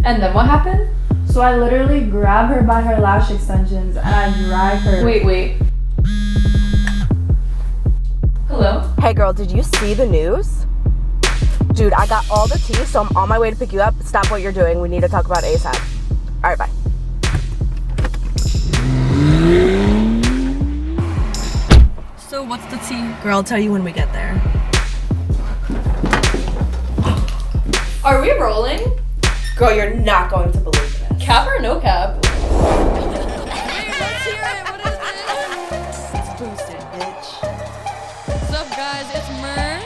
And then what happened? So I literally grab her by her lash extensions and I drag her. Wait. Hello? Hey girl, did you see the news? Dude, I got all the tea, so I'm on my way to pick you up. Stop what you're doing. We need to talk about ASAP. All right, bye. So what's the tea? Girl, I'll tell you when we get there. Are we rolling? Girl, you're not going to believe this. Cap or no cap? Let's hear it. What is it? It's boosted, bitch. What's up, guys? It's Mir.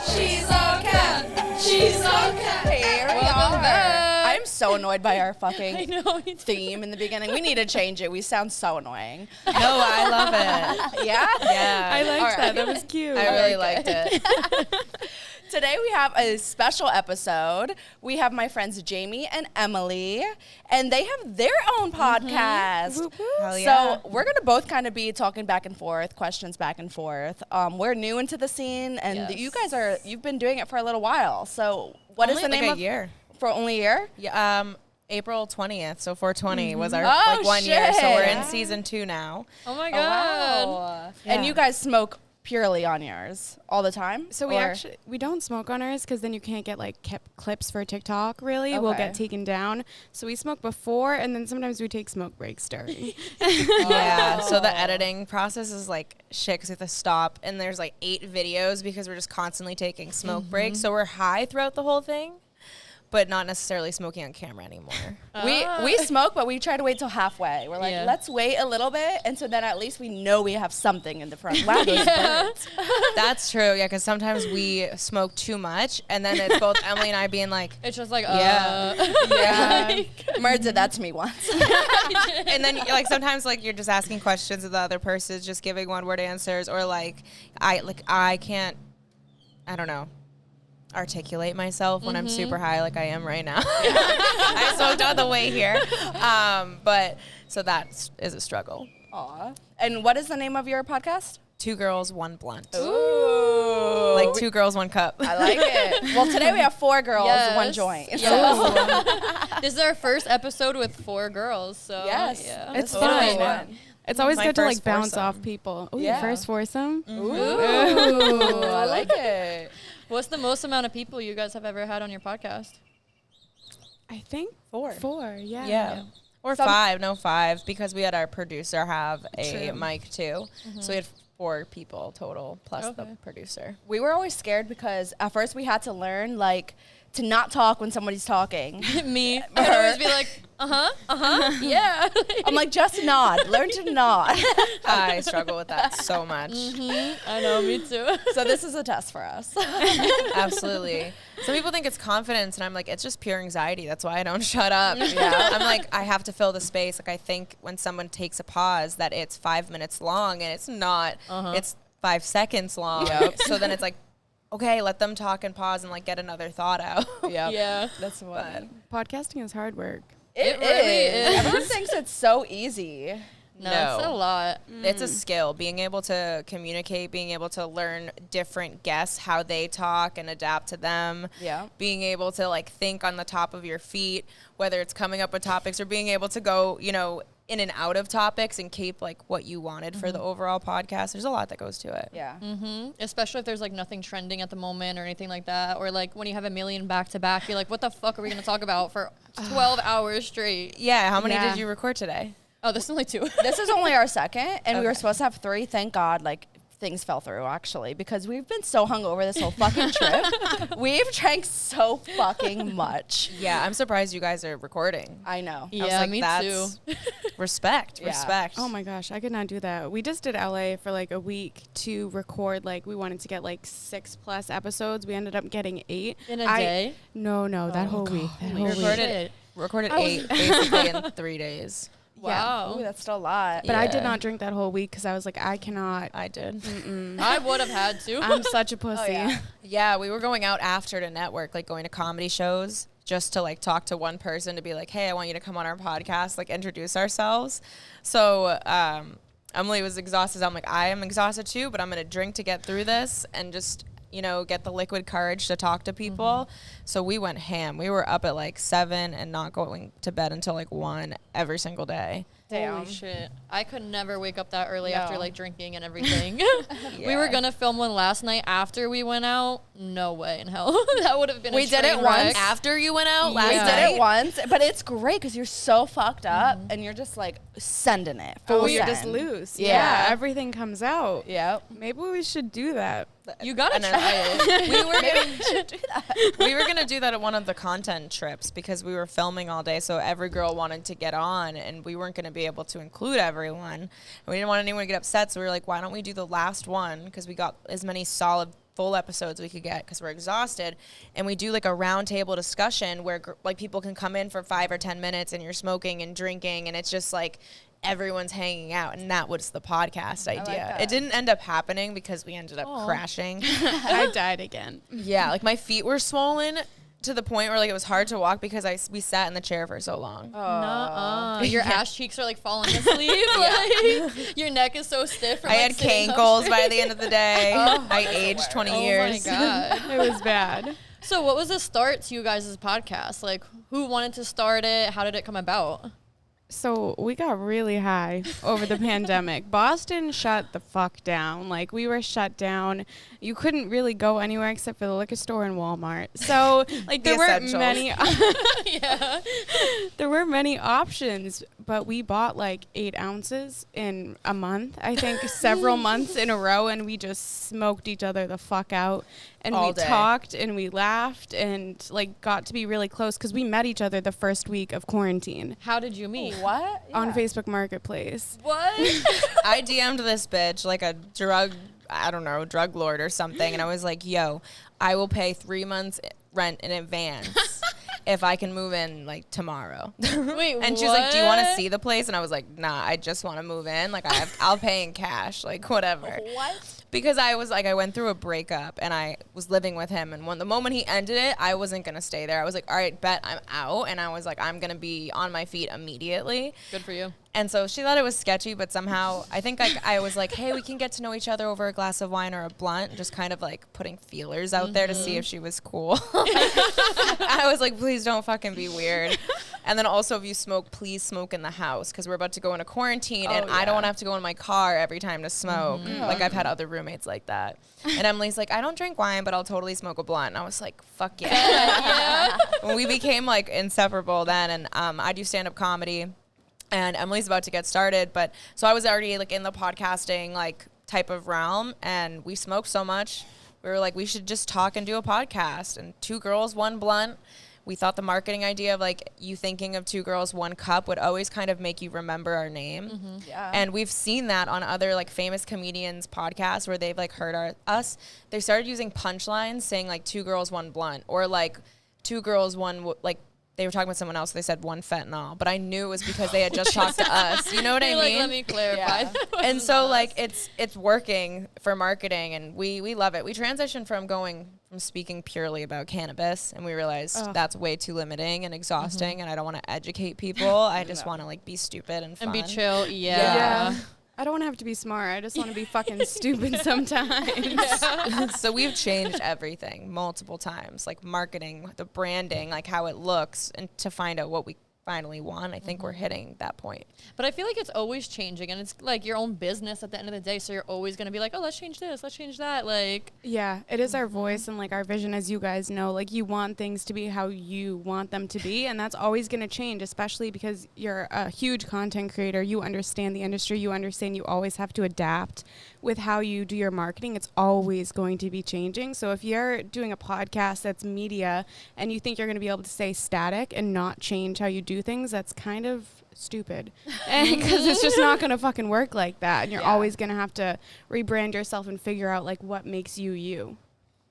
She's okay. She's okay. Here we Welcome are. back. I'm so annoyed by our I fucking know. theme in the beginning. We need to change it. We sound so annoying. No, I love it. Yeah? Yeah. I liked All right. that. That was cute. I really liked it. Today we have a special episode. We have my friends Jamie and Emily, and they have their own podcast. Hell yeah. So we're gonna both kind of be talking back and forth, questions back and forth. We're new into the scene, and Yes. you guys you've been doing it for a little while. So what is Only the name like of a year? for only a year? Yeah, April 20th, so 420 was our Oh, like 1 year. So we're in shit. season 2 now. Oh my Oh, god. wow. And you guys smoke purely on yours all the time? So we don't smoke on ours because then you can't get like clips for TikTok. Really, we'll Okay. get taken down. So we smoke before, and then sometimes we take smoke breaks during. Yeah, so the editing process is like shit because we have to stop, and there's like 8 videos because we're just constantly taking smoke breaks. So we're high throughout the whole thing, but not necessarily smoking on camera anymore. We smoke, but we try to wait till halfway. We're like, Yeah. let's wait a little bit, and so then at least we know we have something in the front. Wow, those birds. That's true, yeah, because sometimes we smoke too much, and then it's both Emily and I being like, It's just like, Yeah. Yeah. Mer did that to me once. and then like sometimes like you're just asking questions of the other person, just giving one word answers, or like I can't, I don't know, articulate myself when I'm super high like I am right now. I smoked on the way here, but so that is a struggle. Aw. And what is the name of your podcast? 2 girls, 1 blunt. Ooh. Like 2 girls, 1 cup. I like it. Well, today we have 4 girls, Yes. 1 joint. Yes. This is our first epised with 4 girls, so Yes. yeah. It's That's fun. really fun. It's always My good to first like bounce foursome. off people. Oh, Yeah. your first foursome? Ooh. I like it. What's the most amount of people you guys have ever had on your podcast? I think 4. 4. Yeah. Yeah. Or Some- 5, no 5, because we had our producer have a True. mic too. So we had 4 people total plus the Okay. producer. We were always scared because at first we had to learn like to not talk when somebody's talking. Me. I would always be like, yeah. I'm like, just nod. Learn to nod. I struggle with that so much. I know, me too. So this is a test for us. Absolutely. Some people think it's confidence, and I'm like, it's just pure anxiety. That's why I don't shut up. Yeah. I'm like, I have to fill the space. Like, I think when someone takes a pause that it's 5 minutes long, and it's not. It's 5 seconds long. Yep. So then it's like, okay, let them talk and pause and like get another thought out. Yep. Yeah. That's what. Podcasting is hard work. It really is. Everyone thinks it's so easy. No, it's a lot. It's a skill, being able to communicate, being able to learn different guests, how they talk and adapt to them. Yeah. Being able to like think on the top of your feet, whether it's coming up with topics or being able to go, you know, in and out of topics and keep like what you wanted for the overall podcast. There's a lot that goes to it. Yeah. Especially if there's like nothing trending at the moment or anything like that. Or like when you have a million back to back, you're like, what the fuck are we going to talk about for 12 hours straight? Yeah. How many Yeah. did you record today? Oh, this is only 2. This is only our second, and we were Okay. supposed to have 3. Thank God, like, things fell through, actually, because we've been so hungover this whole fucking trip. We've drank so fucking much. Yeah. I'm surprised you guys are recording. I know. I was Yeah, like, me that's respect. Yeah. Respect. Oh my gosh, I could not do that. We just did LA for like a week to record. Like we wanted to get like 6+ episodes. We ended up getting 8 In a day? No, that whole week. That whole Holy week. shit. Recorded 8 basically in 3 days. Wow. Ooh, that's still a lot. But I did Yeah. not drink that whole week because I was like, I cannot. I did. I would have had to. I'm such a pussy. yeah. Yeah, we were going out after to network, like going to comedy shows just to like talk to one person to be like, hey, I want you to come on our podcast, like introduce ourselves. So Emily was exhausted. I'm like, I am exhausted too, but I'm going to drink to get through this and just you know, get the liquid courage to talk to people. So we went ham. We were up at like 7 and not going to bed until like 1 every single day. Holy shit. I could never wake up that early after like drinking and everything. We Yeah. were gonna film one last night after we went out. No way in hell. That would have been We a did it train once. wreck. After you went out last We night? did it once, but it's great because you're so fucked up and you're just like sending it. Oh, Full you're just send. loose. Yeah. Yeah, everything comes out. Yep. Maybe we should do that. You gotta And try. we were we were gonna do that at one of the content trips because we were filming all day, so every girl wanted to get on, and we weren't gonna be able to include everyone. And we didn't want anyone to get upset, so we were like, why don't we do the last one? Because we got as many solid full episodes we could get because we're exhausted, and we do like a round table discussion where like people can come in for 5 or 10 minutes, and you're smoking and drinking, and it's just like everyone's hanging out, and that was the podcast idea. that. It didn't end up happening because we ended up crashing. I died again. Yeah, like my feet were swollen to the point where like it was hard to walk because we sat in the chair for so long. Nuh-uh. Your ass cheeks are like falling asleep. Like, your neck is so stiff. From, I like, had sitting up cankles straight. by the end of the day. I aged 20 years. Oh my god. It was bad. So what was the start to you guys' podcast? Like, who wanted to start it? How did it come about? So we got really high over the pandemic. Boston shut the fuck down. Like, we were shut down. You couldn't really go anywhere except for the liquor store and Walmart. So like The there weren't essentials. many Yeah. there were many options, but we bought like 8 ounces in a month. I think several months in a row, and we just smoked each other the fuck out. And All we day. talked and we laughed and like got to be really close because we met each other the first week of quarantine How did you meet? What? on Facebook Marketplace. What? I DM'd this bitch like a drug lord or something, and I was like, yo, I will pay 3 months rent in advance if I can move in like tomorrow. Wait, And she was like, do you want to what? see the place? And I was like, nah, I just want to move in. Like I'll pay in cash, like whatever. What? Because I was like, I went through a breakup and I was living with him. And the moment he ended it, I wasn't going to stay there. I was like, all right, bet I'm out. And I was like, I'm going to be on my feet immediately. Good for you. And so she thought it was sketchy, but somehow I think I was like, hey, we can get to know each other over a glass of wine or a blunt, just kind of like putting feelers out there to see if she was cool. I was like, please don't fucking be weird. And then also, if you smoke, please smoke in the house because we're about to go into quarantine and I don't want to have to go in my car every time to smoke. Like I've had other roommates like that. And Emily's like, I don't drink wine, but I'll totally smoke a blunt. And I was like, fuck yeah. We became like inseparable then. And I do stand-up comedy. And Emily's about to get started, but so I was already like in the podcasting like type of realm, and we smoked so much, we were like, we should just talk and do a podcast. And 2 girls, 1 blunt. We thought the marketing idea of like you thinking of 2 girls, 1 cup would always kind of make you remember our name. Yeah. And we've seen that on other like famous comedians podcasts where they've like heard us. They started using punchlines saying like 2 girls, 1 blunt, or like 2 girls, 1 like. They were talking about someone else. They said 1 fentanyl, but I knew it was because they had just talked to us. You know what I Like, mean? let me clarify. Yeah. And so like it's working for marketing, and we love it. We transitioned from speaking purely about cannabis, and we realized that's way too limiting and exhausting, and I don't want to educate people. I just want to like be stupid and fun. And be chill. Yeah. I don't want to have to be smart. I just want to be fucking stupid sometimes. So we've changed everything multiple times, like marketing, the branding, like how it looks, and to find out what we finally want. I think we're hitting that point. But I feel like it's always changing, and it's like your own business at the end of the day. So you're always gonna be like, oh, let's change this, let's change that. Like, Yeah, it is our voice and like our vision, as you guys know. Like, you want things to be how you want them to be, and that's always going to change, especially because you're a huge content creator. You understand the industry. You understand you always have to adapt with how you do your marketing. It's always going to be changing. So if you're doing a podcast that's media and you think you're going to be able to stay static and not change how you do things, that's kind of stupid, because it's just not going to fucking work like that, and you're always going to have to rebrand yourself and figure out like what makes you you.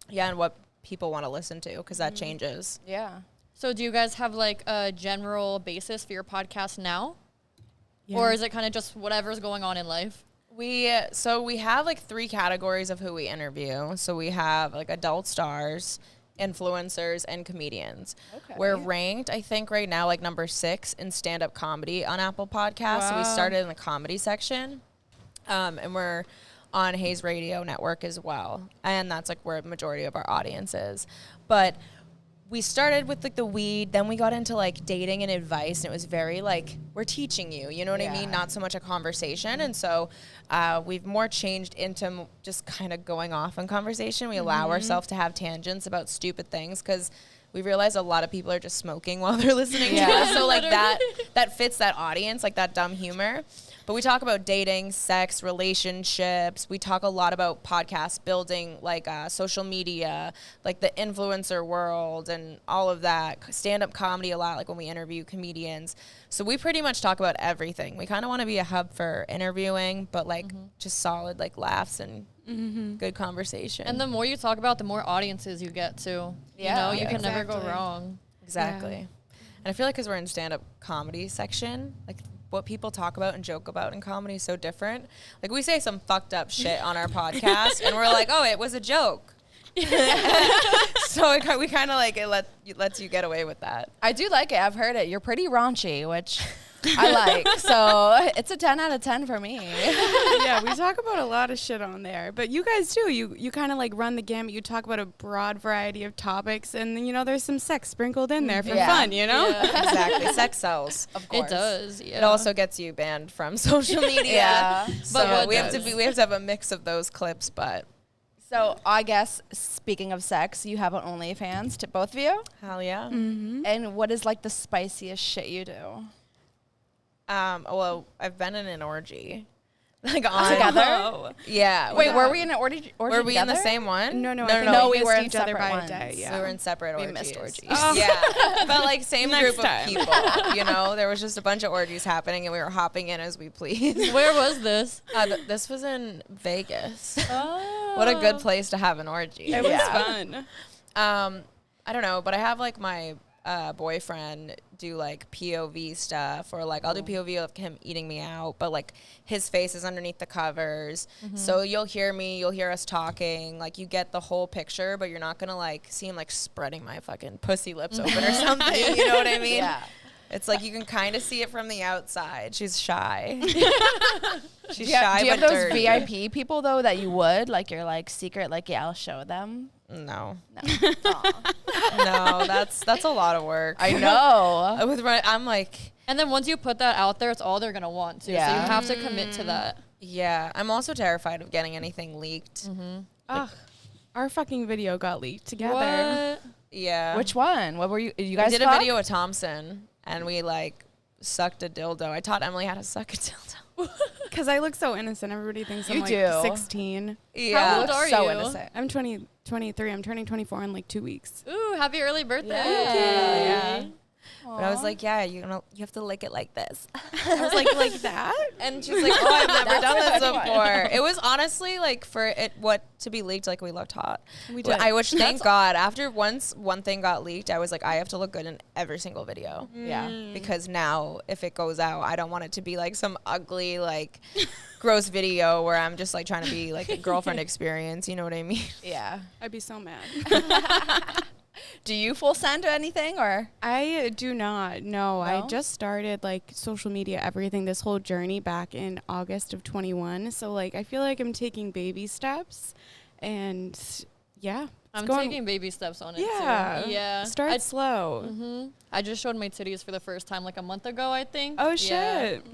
Yeah, and what people want to listen to, because that changes. Yeah. so do you guys have like a general basis for your podcast now, Yeah. or is it kind of just whatever's going on in life? We have like 3 categories of who we interview. So we have like adult stars, influencers, and comedians. Okay. We're ranked, I think, right now like number 6 in stand-up comedy on Apple Podcasts. So we started in the comedy section, and we're on Hayes Radio Network as well. And that's like where the majority of our audience is. But we started with like the weed, then we got into like dating and advice, and it was very like, we're teaching you, you know what I mean? Not so much a conversation. And so we've more changed into just kind of going off on conversation. We allow ourselves to have tangents about stupid things because we realize a lot of people are just smoking while they're listening to us. So like that fits that audience, like that dumb humor. But we talk about dating, sex, relationships. We talk a lot about podcast building, like social media, like the influencer world and all of that. Stand-up comedy a lot, like when we interview comedians. So we pretty much talk about everything. We kind of want to be a hub for interviewing, but like just solid like laughs and good conversation. And the more you talk about, the more audiences you get to. Yeah. You can never go Exactly. wrong. Exactly. Yeah. And I feel like because we're in stand-up comedy section, like what people talk about and joke about in comedy is so different. Like we say some fucked up shit on our podcast and we're like, oh, it was a joke. So we kind of like, it lets you get away with that. I do like it. I've heard it. You're pretty raunchy, which I like. So it's a 10 out of 10 for me. Yeah, we talk about a lot of shit on there, but you guys too. You kind of like run the gamut. You talk about a broad variety of topics, and then, you know, there's some sex sprinkled in there for fun. You know, Exactly. Sex sells. Of course. It does. Yeah. It also gets you banned from social media. Yeah. So But we what have to have a mix of those clips, but So I guess speaking of sex, you have an OnlyFans, to both of you. hell yeah. And what is like the spiciest shit you do? Well, I've been in an orgy. Like on Together? Yeah. Wait, were we in an orgy Were we in the together? same one? no, no, I think no, we we were missed in each other separate by ones. a day. Yeah, We were in separate We orgies. missed orgies. Yeah, but like same Next group time. of people. You know, there was just a bunch of orgies happening, and we were hopping in as we pleased. Where was this? This was in Vegas. Oh. What a good place to have an orgy. It was Yeah. fun. I don't know, but I have like my boyfriend do like POV stuff, or like I'll do POV of him eating me out, but like his face is underneath the covers. So you'll hear us talking, like you get the whole picture, but you're not gonna like see him like spreading my fucking pussy lips open or something. You know what I mean? Yeah. It's like you can kind of see it from the outside. She's shy. She's Do shy you have but those dirty. VIP people though that you would like? You're like secret, like yeah, I'll show them. No, No. Aw. no, that's a lot of work. I know. I'm like, And then once you put that out there, it's all they're gonna want to. So Yeah. you have to commit to that. yeah. I'm also terrified of getting anything leaked. Ugh, our fucking video got leaked together. What? Yeah. Which one? What were you? You I guys did a fuck? video with Thompson, and we like sucked a dildo. I taught Emily how to suck a dildo. Because I look so innocent. Everybody thinks I'm You like do. 16. How old Look are so you? innocent. I'm 23. I'm turning 24 in like 2 weeks. Ooh, happy early birthday. Yeah. But I was like, yeah, you have to lick it like this. I was like that? And she's like, oh, I've never done this before. It was honestly like for it to be leaked, like we looked hot. We But did. I wish, thank God, after once one thing got leaked, I was like, I have to look good in every single video. Yeah. Because now if it goes out, I don't want it to be like some ugly, like gross video where I'm just like trying to be like a girlfriend experience. You know what I mean? Yeah. I'd be so mad. Do you full send to anything or? I do not. No, I No? just started like social media, everything, this whole journey back in August of 21. So like I feel like I'm taking baby steps, and yeah, it's I'm going- taking baby steps on it Yeah, too. Yeah. Start slow. I just showed my titties for the first time like a month ago, I think. Oh Yeah. shit.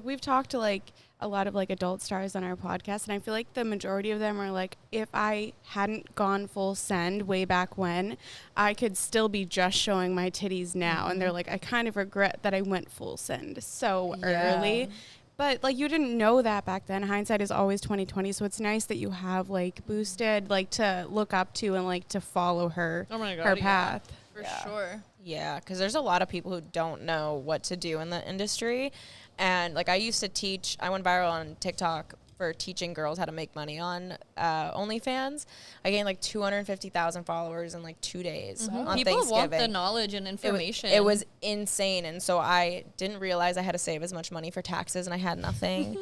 We've talked to like a lot of like adult stars on our podcast, and I feel like the majority of them are like, if I hadn't gone full send way back when, I could still be just showing my titties now. And they're like, I kind of regret that I went full send so early. But like you didn't know that back then. Hindsight is always 2020. So it's nice that you have like Boosted, like to look up to and like to follow her Oh my God, her yeah. path. For sure. Yeah, because there's a lot of people who don't know what to do in the industry. And like I used to teach, I went viral on TikTok for teaching girls how to make money on OnlyFans. I gained like 250,000 followers in like 2 days on People Thanksgiving. want the knowledge and information. It was insane. And so I didn't realize I had to save as much money for taxes, and I had nothing.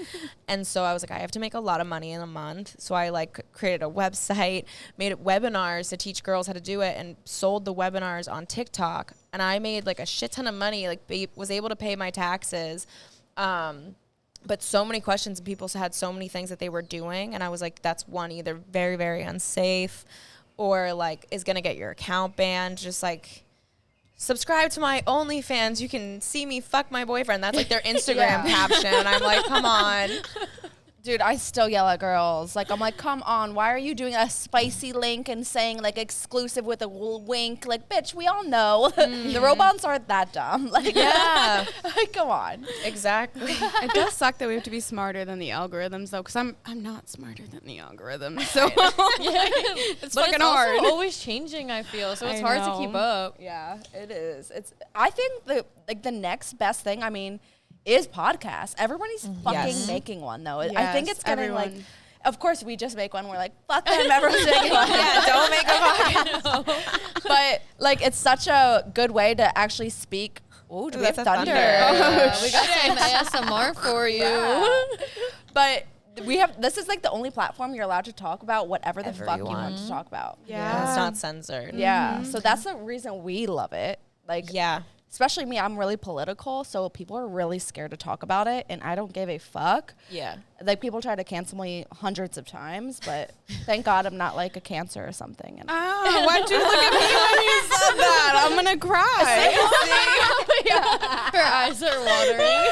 And so I was like, I have to make a lot of money in a month. So I like created a website, made webinars to teach girls how to do it, and sold the webinars on TikTok. And I made like a shit ton of money, like was able to pay my taxes. but so many questions and people had so many things that they were doing. And I was like, that's one, either very, very unsafe or like is going to get your account banned. Just like subscribe to my OnlyFans. You can see me fuck my boyfriend. That's like their Instagram caption. And I'm like, come on. Dude, I still yell at girls. Like, I'm like, come on, why are you doing a spicy link and saying, like, exclusive with a wink? Like, bitch, we all know. The robots aren't that dumb. Like, Yeah. like, come on. Exactly. It does suck that we have to be smarter than the algorithms, though, because I'm not smarter than the algorithms. So it's But fucking it's hard. also always changing, I feel. So it's I hard to keep know. up. Yeah, it is. I think the next best thing, I mean, is podcasts. Everybody's fucking Yes. making one, though. I think Yes, it's getting, like, everyone. of course, we just make one. We're like, fuck them, everyone's making one. Yeah, don't make a podcast. But, like, it's such a good way to actually speak. Ooh, do we have that's a thunder? thunder. We got some ASMR for you. But this is like the only platform you're allowed to talk about whatever the Whatever fuck you you want want. to talk about. Yeah, it's not censored. Yeah. So that's the reason we love it. Like, Yeah. especially me, I'm really political, so people are really scared to talk about it, and I don't give a fuck. Yeah. Like, people try to cancel me hundreds of times, but thank God I'm not like a cancer or something. And Why'd you look at me when you said that? I'm gonna cry. Her eyes are watering.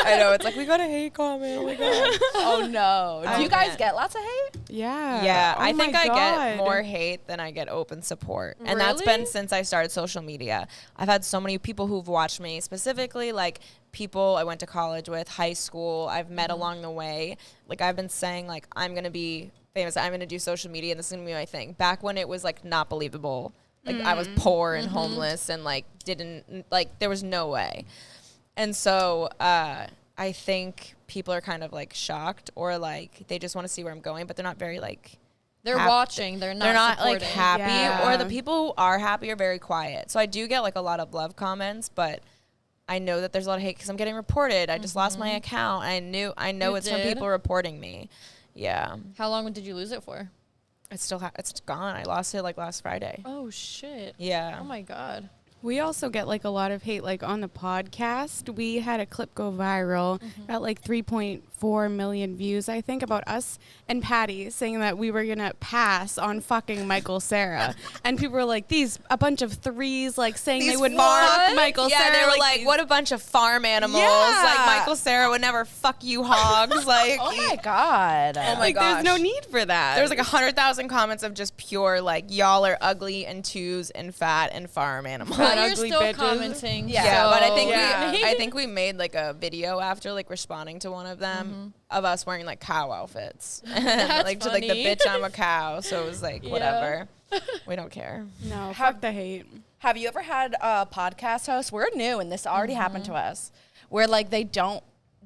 I know. It's like, we got a hate comment. Oh my God. oh no, do you guys can't. get lots of hate? Yeah. Yeah, Oh I think my I God. get more hate than I get open support. And that's Really? been since I started social media. I've had so many people who've watched me, specifically like people I went to college with, high school, I've met along the way. Like I've been saying like, I'm going to be famous. I'm going to do social media and this is going to be my thing. Back when it was like not believable. Like I was poor and homeless and like there was no way. And so I think people are kind of like shocked or like they just want to see where I'm going, but they're not very like They're watching. They're not like supporting. happy Yeah. or the people who are happy are very quiet. So I do get like a lot of love comments, but I know that there's a lot of hate because I'm getting reported. I just lost my account. I know You it's from did? people reporting me. Yeah, How long did you lose it for? it's still it's gone. I lost it like last Friday. Oh shit. Yeah. Oh my god. We also get like a lot of hate like on the podcast. We had a clip go viral, got like 3.4 million views, I think, about us and Patty saying that we were gonna pass on fucking Michael Cera. And people were like, a bunch of threes like saying they These wouldn't farm- fuck Michael yeah, Cera. they were like, what a bunch of farm animals. Yeah. Like Michael Cera would never fuck you hogs. Like, Oh my God. oh my like gosh. there's no need for that. There was like 100,000 comments of just pure like y'all are ugly and twos and fat and farm animals. But you're ugly still bitches. commenting. Yeah, but I think so- I think we made like a video after like responding to one of them of us wearing like cow outfits. like to like the funny. bitch I'm a cow. So it was like whatever. We don't care. No, fuck the hate. Have you ever had a podcast host? We're new, and this already happened to us, where like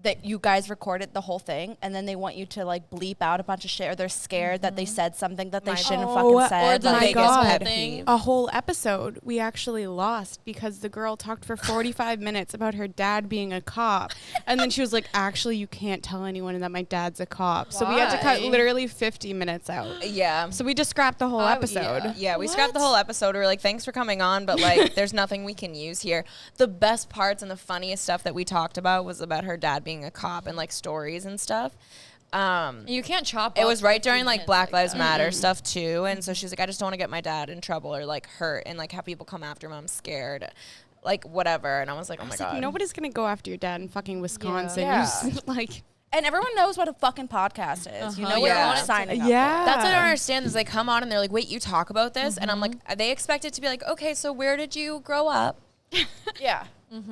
that you guys recorded the whole thing, and then they want you to like bleep out a bunch of shit, or they're scared that they said something that they shouldn't fucking said. Or the my biggest God. pet peeve. thing. A whole episode we actually lost because the girl talked for 45 minutes about her dad being a cop. And then she was like, actually, you can't tell anyone that my dad's a cop. So we had to cut Why? literally 50 minutes out. Yeah. So we just scrapped the whole episode. Yeah, we scrapped the whole episode. We were like, thanks for coming on, but like, there's nothing we can use here. The best parts and the funniest stuff that we talked about was about her dad being a cop and like stories and stuff. You can't chop. It up was right 15 during like minutes Black Lives that. Matter stuff too, and so she's like, I just don't want to get my dad in trouble or like hurt and like have people come after him. I'm scared, like whatever. And I was like, oh my god, Nobody's going to go after your dad in fucking Wisconsin. Yeah. You're just, like, And everyone knows what a fucking podcast is. You know what Yeah. you're signing up yeah. That's what I don't understand. Is they come on and they're like, wait, you talk about this, and I'm like, they expect it to be like, okay, so where did you grow up? for. Yeah.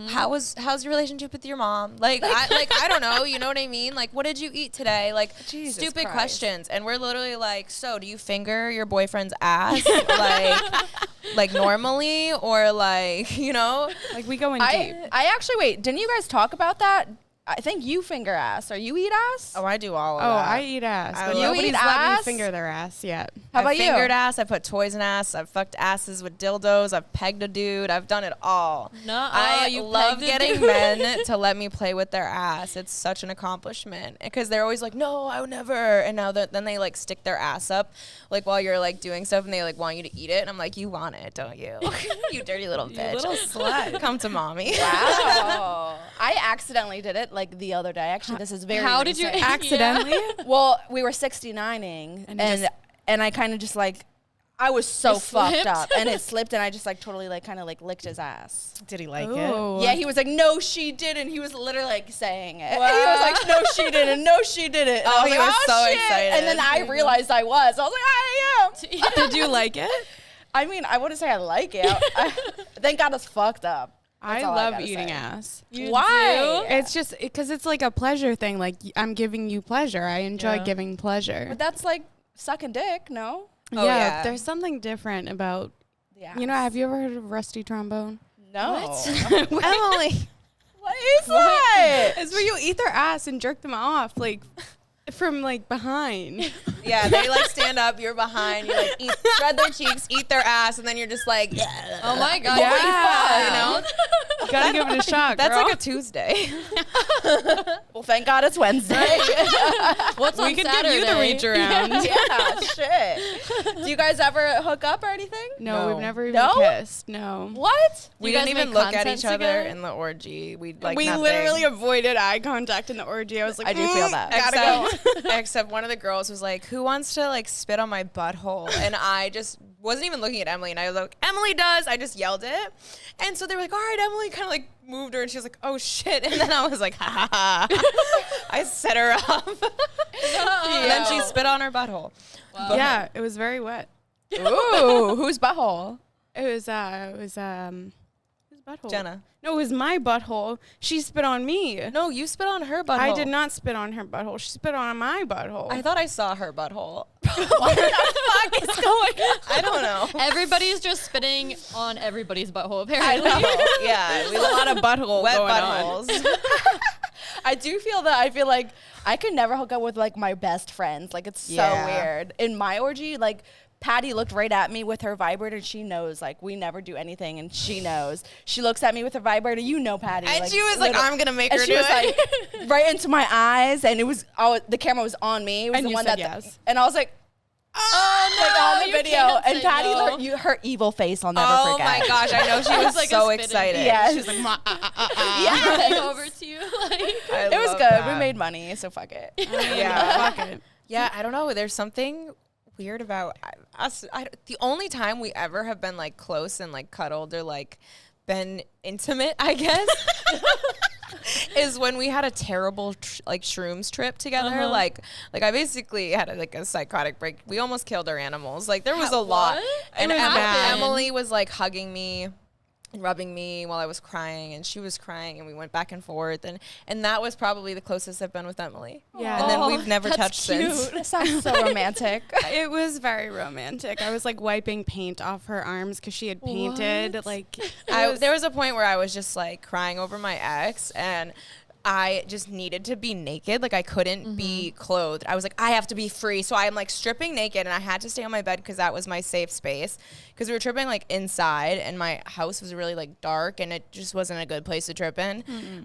How's your relationship with your mom? Like I don't know, you know what I mean? Like, what did you eat today? Like, Jesus stupid Christ. questions. And we're literally like, so do you finger your boyfriend's ass like normally, or like, you know? like we go in deep. I actually, wait, didn't you guys talk about that? I think you finger ass. Or you eat ass? Oh, I do all of Oh, that. I eat ass. I But love- nobody's You eat let ass? me finger their ass yet. How about I've you? fingered ass. I put toys in ass. I've fucked asses with dildos. I've pegged a dude. I've done it all. Nuh-uh, I you love pegged a getting dude. men to let me play with their ass. It's such an accomplishment because they're always like, no, I would never. And now then they like stick their ass up like while you're like doing stuff and they like want you to eat it. And I'm like, you want it, don't you? You dirty little bitch. little slut. Come to mommy. Wow. I accidentally did it like the other day. Actually, this is very How did you recent. Accidentally? Well, we were 69ing and I kind of just like, I was so It fucked slipped? up and it slipped and I just like totally like kind of like licked his ass. Did he like Ooh. Yeah, he was like, no, she didn't. He was literally like saying it. And he was like, no, she didn't. No, she didn't. And I Oh, was he like, was oh, so shit. excited. And then I realized I was. I was like, I am. Did you like it? I mean, I wouldn't say I like it. Thank God it's fucked up. That's I all love gotta eating say. ass. Why? It's just because it's like a pleasure thing. Like I'm giving you pleasure. I enjoy Yeah. giving pleasure. But that's like sucking dick, no? Oh, yeah, yeah. there's something different about. Yeah. You know, have you ever heard of rusty trombone? No. Emily. What is that? It's where you eat their ass and jerk them off, like from like behind. Yeah, they like stand up, you're behind, you like shred their cheeks, eat their ass, and then you're just like, Oh my god. Yeah. you know? Gotta give it a shot. That's girl. like a Tuesday. Well, thank God it's Wednesday. What's on we could Saturday? give you the reach around. Yeah, shit. Do you guys ever hook up or anything? No, No. we've never even No? kissed. No. What? We you guys didn't even make look at content each other together? in the orgy. We like we nothing. literally avoided eye contact in the orgy. I was like, I do feel that. Except one of the girls was like, who wants to like spit on my butthole? And I just wasn't even looking at Emily, and I was like, Emily does. I just yelled it. And so they were like, all right, Emily, kind of like moved her, and she was like, oh shit. And then I was like, ha ha ha. I set her up. And then she spit on her butthole. Wow. Yeah, it was very wet. Ooh, whose butthole? It was whose butthole? Jenna. No, it was my butthole. She spit on me. No, you spit on her butthole. I did not spit on her butthole. She spit on my butthole. I thought I saw her butthole. What the fuck is going on? I don't know. Everybody's just spitting on everybody's butthole, I apparently. know. Yeah, There's a lot of butthole wet going on. buttholes. I do feel that. I feel like I could never hook up with like my best friends. Like it's so Yeah. weird. In my orgy, like Patty looked right at me with her vibrator. And she knows like we never do anything, and she knows. She looks at me with her vibrator. You know, Patty. And she was like, I'm gonna make and her she do was it. like right into my eyes, and it was the camera was on me. It was And the you one said that yes. and I was like. Oh, like on the you video, can't and say Patty, no. her evil face, I'll never Oh forget. my gosh, I know she was like a so spitting. excited. Yeah, She was like, yeah, Like over to you. Like, it was good. We made money, so fuck it. Yeah. fuck it. Yeah, I don't know. There's something weird about us. The only time we ever have been like close and like cuddled or like been intimate, I guess, is when we had a terrible like shrooms trip together. Like I basically had a psychotic break. We almost killed our animals. Like there was a lot. What? And What happened? Emily was like hugging me and rubbing me while I was crying, and she was crying, and we went back and forth, and that was probably the closest I've been with Emily. Yeah. And then Oh, we've never that's touched cute. since. That sounds so romantic. It was very romantic. I was like wiping paint off her arms because she had painted. What? Like There was a point where I was just like crying over my ex, and I just needed to be naked. Like I couldn't be clothed. I was like, I have to be free. So I'm like stripping naked, and I had to stay on my bed because that was my safe space. Because we were tripping like inside, and my house was really like dark, and it just wasn't a good place to trip in.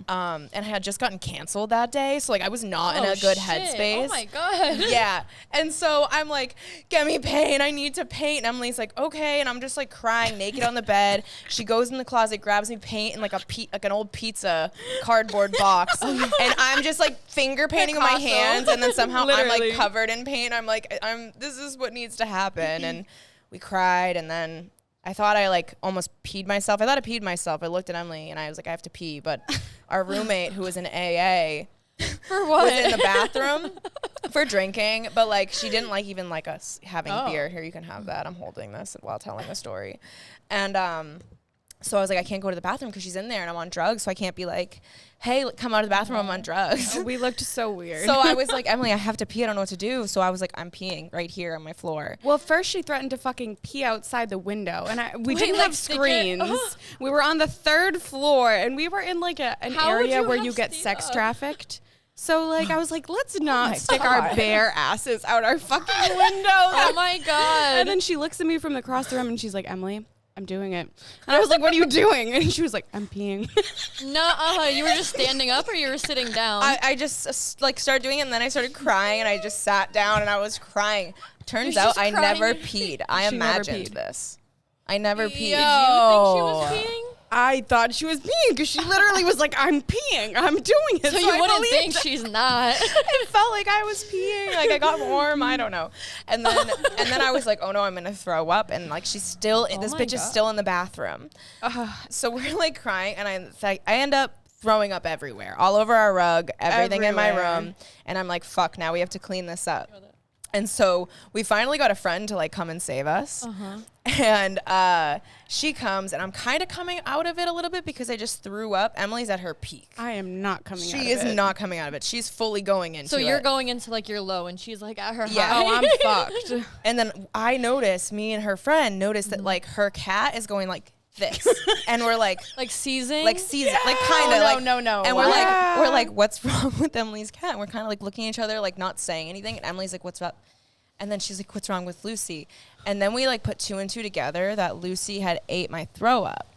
And I had just gotten canceled that day, so like I was not in a good headspace. Oh my god. Yeah. And so I'm like, get me paint. I need to paint. And Emily's like, okay. And I'm just like crying naked on the bed. She goes in the closet, grabs me paint in like like an old pizza cardboard box. And I'm just like finger painting with my hands. And then somehow I'm Literally. like covered in paint. I'm like, this is what needs to happen. And we cried. And then I thought I like almost peed myself. I thought I peed myself. I looked at Emily and I was like, I have to pee. But our roommate, who was in AA, For what? was in the bathroom for drinking, but like she didn't like even like us having beer. Here, you can have that. I'm holding this while telling the story. And so I was like, I can't go to the bathroom because she's in there and I'm on drugs, so I can't be like, hey, come out of the bathroom, I'm on drugs. we looked so weird. So I was like, Emily, I have to pee. I don't know what to do. So I was like, I'm peeing right here on my floor. Well, first she threatened to fucking pee outside the window, and we Wait, didn't like have stick it- screens. We were on the 3rd floor, and we were in like an How would area you where have you get stayed sex up? trafficked. So like I was like, let's not my stick our God. bare asses out our fucking window. Oh my god. And then she looks at me from across the room, and she's like, Emily, I'm doing it. And I was like, what are you doing? And she was like, I'm peeing. Nuh-uh. You were just standing up or you were sitting down? I just like started doing it, and then I started crying, and I just sat down and I was crying. Turns You're out just I crying. never peed. I She never imagined peed. this. I never peed. Did you think she was peeing? I thought she was peeing because she literally was like, I'm peeing. I'm doing it. So you I wouldn't believed think her. she's not. It felt like I was peeing, like I got warm, I don't know. And then I was like, oh no, I'm gonna throw up, and like she's still this my bitch is God. still in the bathroom. So we're like crying, and I end up throwing up everywhere, all over our rug, everything in my Everywhere. room, and I'm like, fuck, now we have to clean this up. And so we finally got a friend to like come and save us. And she comes, and I'm kind of coming out of it a little bit because I just threw up. Emily's at her peak. I am not coming out of She is it. not coming out of it. She's fully going into it. So you're going into like your low, and she's like at her Yeah. high. Oh, I'm fucked. And then I noticed, me and her friend noticed that like her cat is going like this. And we're like like seizing. like season, like kind of no, like no. And Wow. we're like, what's wrong with Emily's cat? And we're kind of like looking at each other, like not saying anything. And Emily's like, what's up? And then she's like, what's wrong with Lucy? And then we like put 2 and 2 together that Lucy had ate my throw up.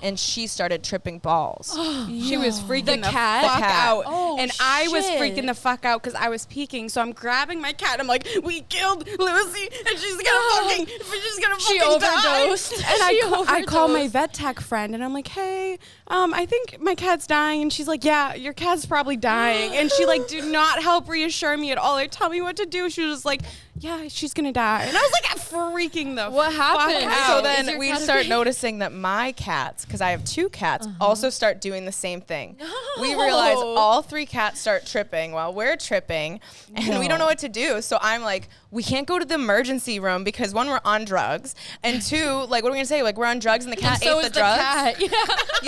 And she started tripping balls. She was freaking the cat? fuck The cat. out. Oh, and I was shit. freaking the fuck out because I was peeking. So I'm grabbing my cat. I'm like, we killed Lucy and she's gonna She fucking overdosed. die. And I call my overdosed. vet tech friend and I'm like, hey, I think my cat's dying. And she's like, yeah, your cat's probably dying. And she like did not help reassure me at all or tell me what to do. She was just like, yeah, she's gonna die. And I was like freaking the What happened? fuck So out. Is then your we cat start okay? noticing that my cats, because I have 2 cats, also start doing the same thing. We realize all 3 cats start tripping while we're tripping, and we don't know what to do. So I'm like, we can't go to the emergency room because 1, we're on drugs, and 2, like, what are we gonna say? Like, we're on drugs and the cat so ate is the drugs. cat. Yeah.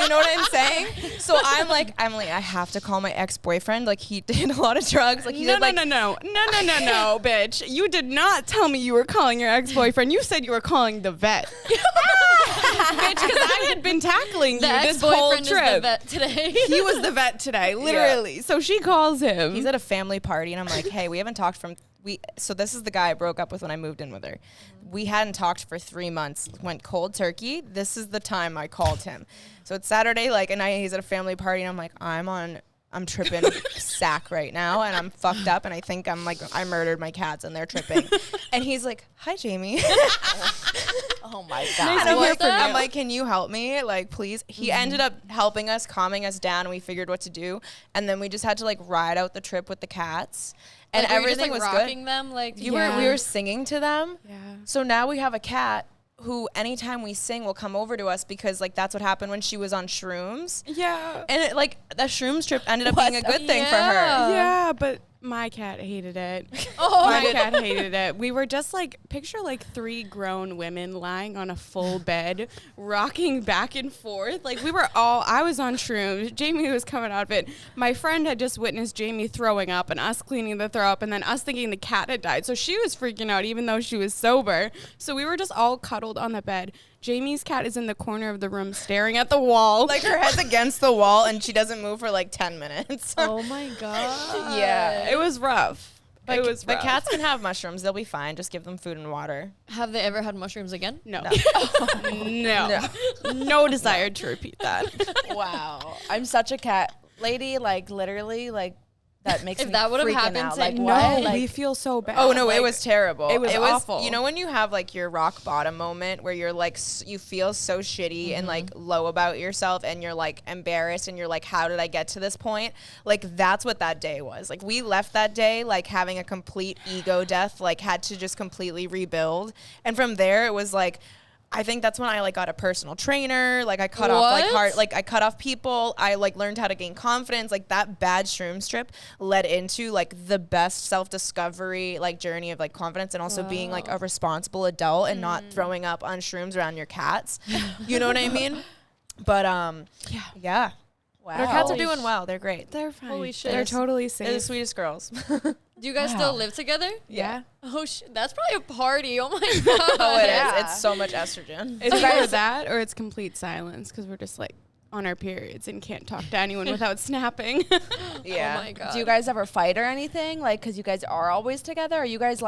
You know what I'm saying? So I'm like, Emily, I have to call my ex-boyfriend. Like, he did a lot of drugs. Like, he No, did like no, bitch. You did not tell me you were calling your ex-boyfriend. You said you were calling the vet. Bitch, because I had been tackling The you this whole ex-boyfriend is the trip. vet today. He was the vet today, literally. So she calls him. He's at a family party, and I'm like, hey, we haven't talked so this is the guy I broke up with when I moved in with her. We hadn't talked for 3 months, went cold turkey. This is the time I called him. So it's Saturday, like, and he's at a family party, and I'm like, I'm tripping sack right now, and I'm fucked up, and I think I murdered my cats, and they're tripping. And he's like, hi, Jamie. Oh my God. And What's up? I'm like, can you help me? Like, please. He ended up helping us, calming us down, and we figured what to do. And then we just had to like ride out the trip with the cats. And Like, were you everything just, was like, rocking good. them like We were singing to them. Yeah. So now we have a cat who anytime we sing will come over to us because like that's what happened when she was on shrooms. Yeah. And it, like the shrooms trip ended up being a good thing for her. Yeah, but my cat hated it. Oh, My cat hated it. We were just like, picture like 3 grown women lying on a full bed, rocking back and forth. Like I was on shrooms. Jamie was coming out of it. My friend had just witnessed Jamie throwing up and us cleaning the throw up and then us thinking the cat had died. So she was freaking out even though she was sober. So we were just all cuddled on the bed. Jamie's cat is in the corner of the room staring at the wall. Like her head's against the wall and she doesn't move for like 10 minutes. Oh my God. Yeah. It was rough. But, It was but rough. cats can have mushrooms. They'll be fine. Just give them food and water. Have they ever had mushrooms again? No. No desire to repeat that. Wow. I'm such a cat lady, like literally, like that makes If me that would've freaking happened out. to- Like No, what? Like, we feel so bad. Oh no, Like, it was terrible. it was awful. You know when you have like your rock bottom moment where you're like you feel so shitty and like low about yourself and you're like embarrassed and you're like, how did I get to this point? Like that's what that day was. Like we left that day like having a complete ego death, like had to just completely rebuild. And from there it was like I think that's when I like got a personal trainer. Like I cut off like What? I cut off people. I like learned how to gain confidence. Like that bad shrooms trip led into like the best self-discovery like journey of like confidence and also being like a responsible adult and not throwing up on shrooms around your cats. You know what I mean? But yeah. wow. Our cats are doing well. They're great. They're fine. Holy shit. They're totally They're the safe. sweetest girls. Do you guys still live together? Yeah. Oh shit, that's probably a party. Oh my God. Oh, it Yeah. is. It's so much estrogen. It's either that or it's complete silence because we're just like on our periods and can't talk to anyone without snapping. Yeah. Oh my God. Do you guys ever fight or anything? Like, because you guys are always together, or you guys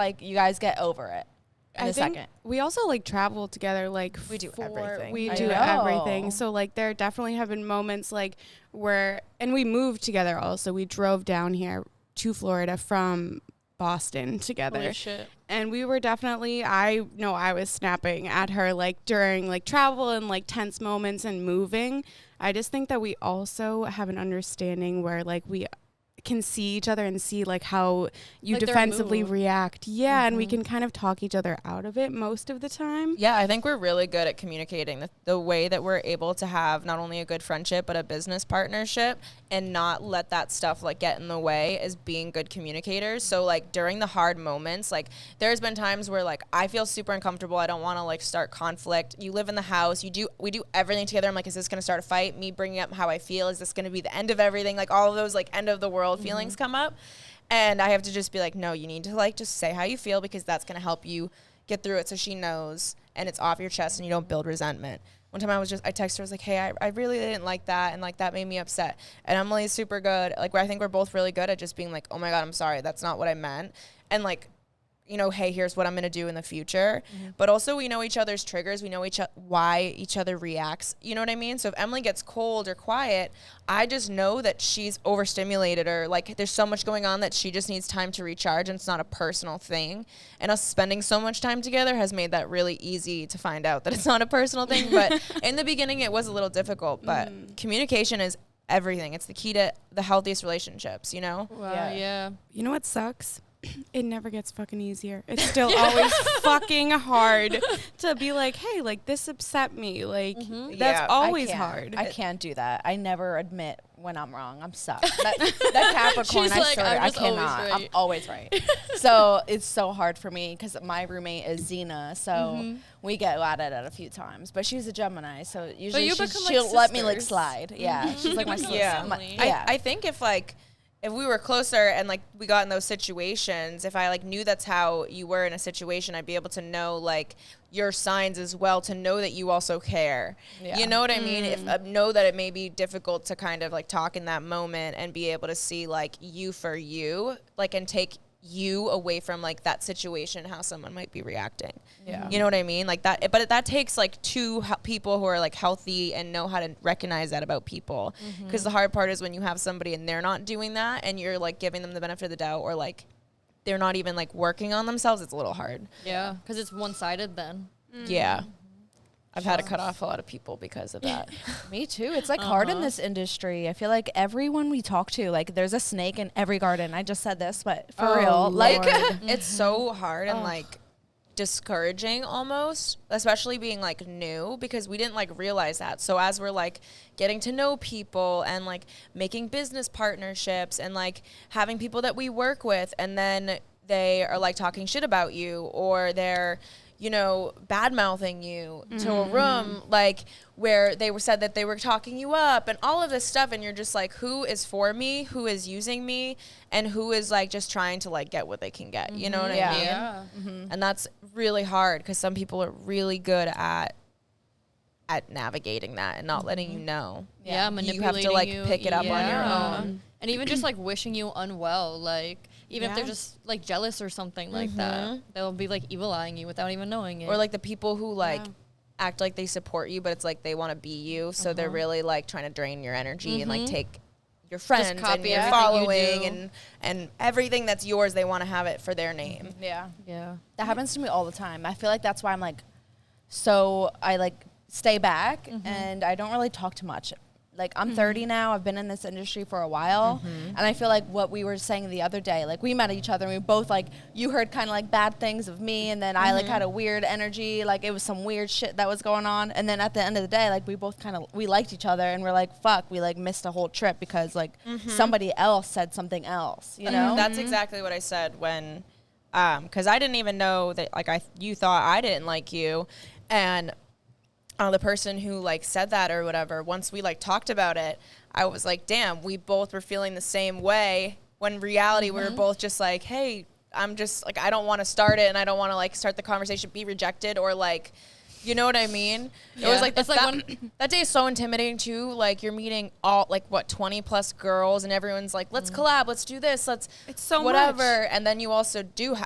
get over it in I a think second? we also like travel together. Like We do everything. We I do know. everything. So like there definitely have been moments like where, and we moved together also. We drove down here to Florida from Boston together. Holy shit. And we were definitely, I know I was snapping at her like during like travel and like tense moments and moving. I just think that we also have an understanding where like we can see each other and see like how you Like their defensively mood. react. Yeah, and we can kind of talk each other out of it most of the time. Yeah, I think we're really good at communicating the way that we're able to have not only a good friendship, but a business partnership and not let that stuff like get in the way is being good communicators. So like during the hard moments, like there's been times where like I feel super uncomfortable. I don't want to like start conflict. You live in the house, we do everything together. I'm like, is this going to start a fight? Me bringing up how I feel, is this going to be the end of everything? Like all of those like end of the world feelings come up. And I have to just be like, no, you need to like just say how you feel because that's going to help you get through it so she knows and it's off your chest and you don't build resentment. One time I texted her, I was like, hey, I really didn't like that and like that made me upset. And Emily's super good. Like I think we're both really good at just being like, oh my God, I'm sorry. That's not what I meant. And like, you know, hey, here's what I'm going to do in the future. But also we know each other's triggers. We know why each other reacts. You know what I mean? So if Emily gets cold or quiet, I just know that she's overstimulated or like there's so much going on that she just needs time to recharge and it's not a personal thing. And us spending so much time together has made that really easy to find out that it's not a personal thing. But in the beginning, it was a little difficult. But communication is everything. It's the key to the healthiest relationships, you know? Wow, yeah. You know what sucks? It never gets fucking easier. It's still always fucking hard to be like, hey, like this upset me. Like that's Yeah. always I can't. hard. I can't do that. I never admit when I'm wrong. I'm stuck. That Capricorn, She's I like, swear, I'm I just always cannot. I'm right. always right. So it's so hard for me because my roommate is Zena. So we get at it a few times. But she's a Gemini, so usually you become, like, she'll let me like sisters. slide. Yeah, she's like my sister. Yeah. Yeah. I think if we were closer and like we got in those situations, if I like knew that's how you were in a situation, I'd be able to know like your signs as well to know that you also care. Yeah. You know what I mean? If know that it may be difficult to kind of like talk in that moment and be able to see like you for you, like and take you away from like that situation, how someone might be reacting. Yeah. You know what I mean? Like that, but that takes like two people who are like healthy and know how to recognize that about people. Because the hard part is when you have somebody and they're not doing that and you're like giving them the benefit of the doubt or like they're not even like working on themselves, it's a little hard. Yeah, because it's one-sided then. Yeah. I've had to cut off a lot of people because of that. Me too. It's like hard in this industry. I feel like everyone we talk to, like there's a snake in every garden. I just said this, but for real, like It's so hard and like discouraging almost, especially being like new because we didn't like realize that. So as we're like getting to know people and like making business partnerships and like having people that we work with and then they are like talking shit about you or they're, you know, bad mouthing you to a room like where they were said that they were talking you up and all of this stuff and you're just like, who is for me, who is using me, and who is like just trying to like get what they can get, you know what I mean? Yeah. And that's really hard because some people are really good at navigating that and not letting you know. Yeah, You manipulating have to like you. pick it up on your Yeah. own. And even just like wishing you unwell, like even if they're just like jealous or something like that, they'll be like evil eyeing you without even knowing it. Or like the people who like act like they support you, but it's like they want to be you. So they're really like trying to drain your energy and like take your friends and copy your everything you following do. and everything that's yours, they want to have it for their name. yeah. yeah. That happens to me all the time. I feel like that's why I'm like, so I like stay back and I don't really talk too much. Like I'm 30 now. I've been in this industry for a while, and I feel like what we were saying the other day, like we met each other and we both like you heard kind of like bad things of me, and then I like had a weird energy, like it was some weird shit that was going on, and then at the end of the day, like we both kind of we liked each other, and we're like fuck, we like missed a whole trip because like somebody else said something else, you know? That's exactly what I said when, because I didn't even know that like you thought I didn't like you, and the person who like said that or whatever, once we like talked about it, I was like, damn, we both were feeling the same way. When in reality, we were both just like, hey, I'm just like, I don't want to start it and I don't want to like start the conversation, be rejected or like, you know what I mean? It was like, It's like that day is so intimidating too. Like you're meeting all like what 20 plus girls and everyone's like, let's collab, let's do this, let's It's so whatever. much. And then you also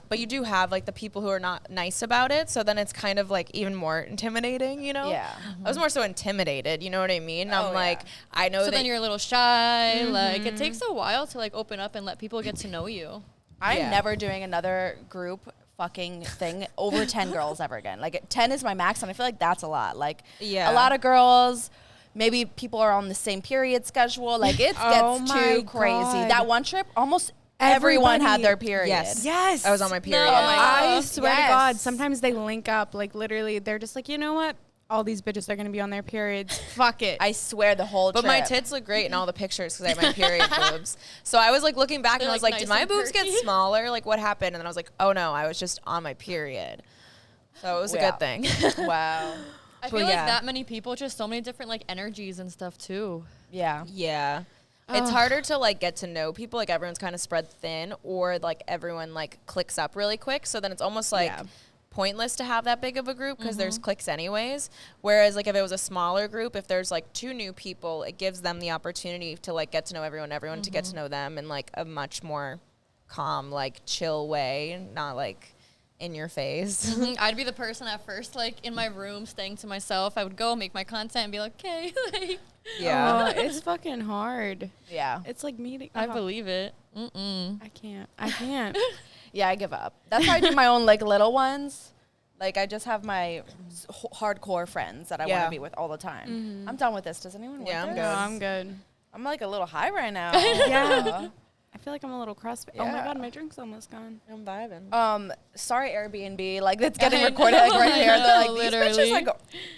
but you do have like the people who are not nice about it. So then it's kind of like even more intimidating, you know? Yeah. I was more so intimidated, you know what I mean? Oh, I'm like, I know So that then you're a little shy. Like it takes a while to like open up and let people get to know you. I'm Yeah. never doing another group fucking thing over 10 girls ever again. Like 10 is my max, and I feel like that's a lot. Like Yeah. a lot of girls. Maybe people are on the same period schedule. Like it Oh gets my too crazy. God. That one trip, almost everyone had Everybody- their period. Yes. Yes. I was on my period. Oh my God. I swear to Yes. God, sometimes they link up. Like literally, they're just like, you know what? All these bitches are gonna be on their periods. Fuck it. I swear the whole But trip. my tits look great in all the pictures because I have my period boobs. So I was like looking back and They're, I was like, like, did nice my and boobs get perky. smaller? Like what happened? And then I was like, oh no, I was just on my period. So it was a Yeah. good thing. Wow. I But feel like yeah. that many people, just so many different like energies and stuff too. Yeah. Yeah. It's harder to like get to know people. Like everyone's kind of spread thin, or like everyone like clicks up really quick. So then it's almost like Yeah. pointless to have that big of a group because there's clicks anyways. Whereas like if it was a smaller group, if there's like 2 new people, it gives them the opportunity to like get to know everyone to get to know them in like a much more calm, like chill way, not like in your face. I'd be the person at first, like in my room, staying to myself. I would go make my content and be like, okay, like, Yeah. Oh, it's fucking hard. Yeah. It's like meeting. I oh, believe it. Mm-mm. I can't. I can't. Yeah, I give up. That's why I do my own like little ones. Like I just have my hardcore friends that I want Yeah. to be with all the time. I'm done with this. Does anyone Yeah, want I'm this? No, I'm good. I'm like a little high right now. Yeah. I feel like I'm a little crossfit. Oh my Yeah. God, my drink's almost gone. I'm vibing. Sorry Airbnb, like it's getting recorded like right here. They're like, these bitches Literally. like,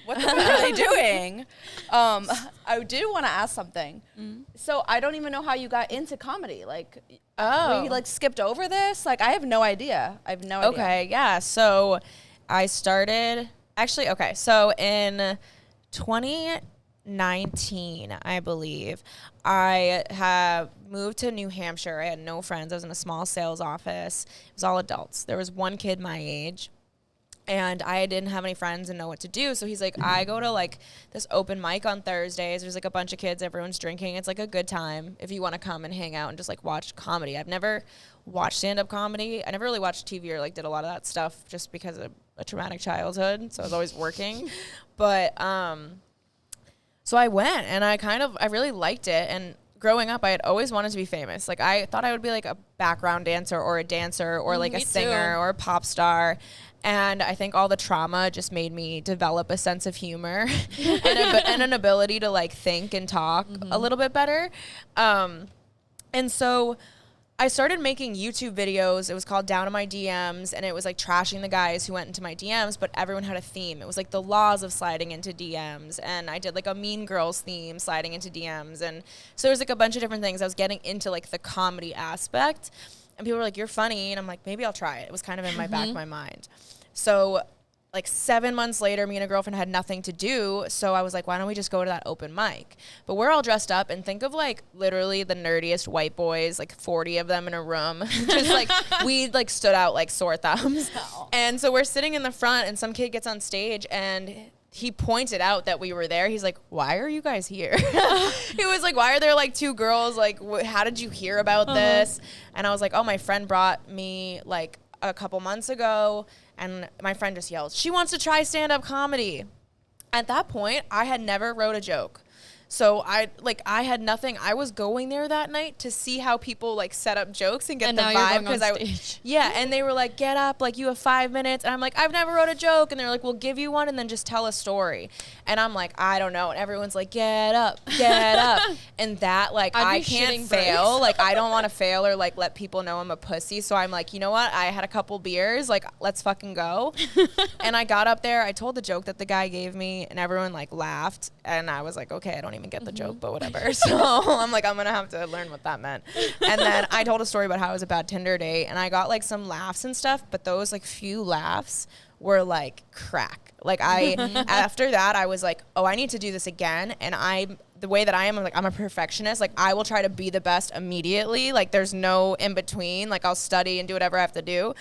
what the fuck are they doing? I did want to ask something. So I don't even know how you got into comedy. Like, Oh. we like skipped over this. Like, I have no idea. I have no idea. Okay, yeah. So I started actually so in 2019, I believe, I have moved to New Hampshire. I had no friends. I was in a small sales office. It was all adults. There was one kid my age. And I didn't have any friends and know what to do. So he's like, I go to like this open mic on Thursdays. There's like a bunch of kids, everyone's drinking. It's like a good time if you want to come and hang out and just like watch comedy. I've never watched stand-up comedy. I never really watched TV or like did a lot of that stuff just because of a traumatic childhood. So I was always working. But so I went and I really liked it. And growing up, I had always wanted to be famous. Like I thought I would be like a background dancer or a dancer or like a Me singer too. or a pop star. And I think all the trauma just made me develop a sense of humor and an ability to like think and talk a little bit better. And so I started making YouTube videos. It was called Down in My DMs, and it was like trashing the guys who went into my DMs, but everyone had a theme. It was like the laws of sliding into DMs, and I did like a Mean Girls theme, sliding into DMs. And so there was like a bunch of different things. I was getting into like the comedy aspect, and people were like, you're funny. And I'm like, maybe I'll try it. It was kind of in my back of my mind. So like 7 months later, me and a girlfriend had nothing to do. So I was like, why don't we just go to that open mic? But we're all dressed up, and think of like literally the nerdiest white boys, like 40 of them in a room. Just like we like stood out like sore thumbs. And so we're sitting in the front, and some kid gets on stage, and he pointed out that we were there. He's like, why are you guys here? He was like, why are there like 2 girls? Like, how did you hear about this? And I was like, oh, my friend brought me like a couple months ago, and my friend just yelled, she wants to try stand-up comedy. At that point, I had never wrote a joke. So I had nothing. I was going there that night to see how people like set up jokes and get And the now you're vibe, going on because stage. yeah, and they were like, get up, like you have 5 minutes. And I'm like, I've never wrote a joke. And they're like, we'll give you one and then just tell a story. And I'm like, I don't know. And everyone's like, get up. And that, like, I'd I be can't shitting fail. bricks. Like, I don't want to fail or like let people know I'm a pussy. So I'm like, you know what? I had a couple beers. Like, let's fucking go. And I got up there. I told the joke that the guy gave me, and everyone like laughed. And I was like, okay, I don't even get the joke, but whatever. So I'm like, I'm gonna have to learn what that meant. And then I told a story about how it was a bad Tinder date, and I got like some laughs and stuff, but those like few laughs were like crack. Like after that, I was like, oh, I need to do this again. And the way that I am, I'm a perfectionist. Like I will try to be the best immediately. Like there's no in between. Like I'll study and do whatever I have to do.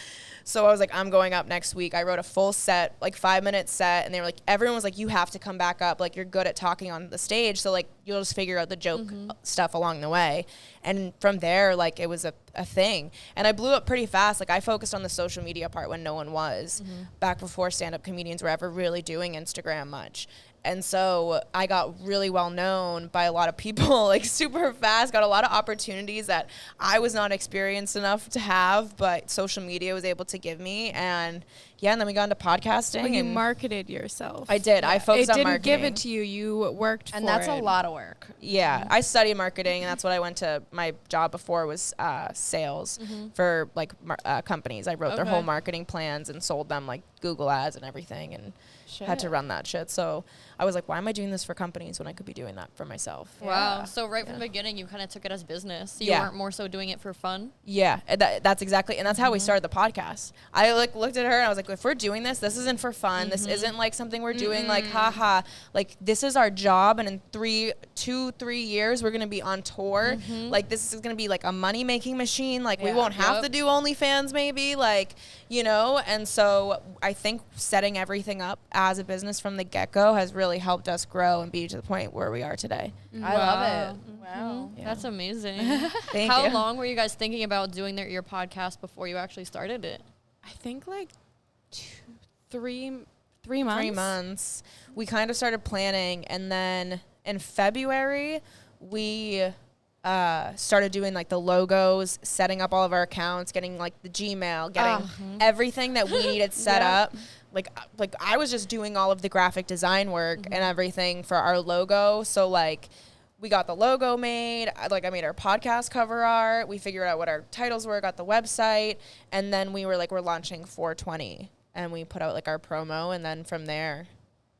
So I was like, I'm going up next week. I wrote a full set, like 5-minute set. And they were like, everyone was like, you have to come back up. Like you're good at talking on the stage. So like, you'll just figure out the joke stuff along the way. And from there, like it was a thing. And I blew up pretty fast. Like I focused on the social media part when no one was, back before stand-up comedians were ever really doing Instagram much. And so I got really well known by a lot of people, like super fast, got a lot of opportunities that I was not experienced enough to have, but social media was able to give me. And yeah, and then we got into podcasting. But you and marketed yourself. I did. I focused on It didn't marketing. give it to you. You worked for it. And that's a lot of work. Yeah, I studied marketing, and that's what I went to. My job before was sales for like companies. I wrote their whole marketing plans and sold them like Google ads and everything, and had to run that shit. So I was like, why am I doing this for companies when I could be doing that for myself? Wow. So right from the beginning, you kind of took it as business. You Yeah. weren't more so doing it for fun. Yeah, and that's exactly, and that's how we started the podcast. I like looked at her and I was like, if we're doing this isn't for fun. This isn't like something we're doing like, haha. Like this is our job, and in 2-3 years we're gonna be on tour. Like this is gonna be like a money making machine. Like we won't have to do OnlyFans maybe. Like and so I think setting everything up as a business from the get go has really helped us grow and be to the point where we are today. I love it. Wow. Yeah. That's amazing. Thank How you. long were you guys thinking about doing your podcast before you actually started it? I think like 3 months. 3 months. We kind of started planning, and then in February we started doing like the logos, setting up all of our accounts, getting like the Gmail, getting everything that we needed set up. Like I was just doing all of the graphic design work and everything for our logo. So like we got the logo made. I made our podcast cover art. We figured out what our titles were, got the website, and then we were like, we're launching 420, and we put out like our promo, and then from there,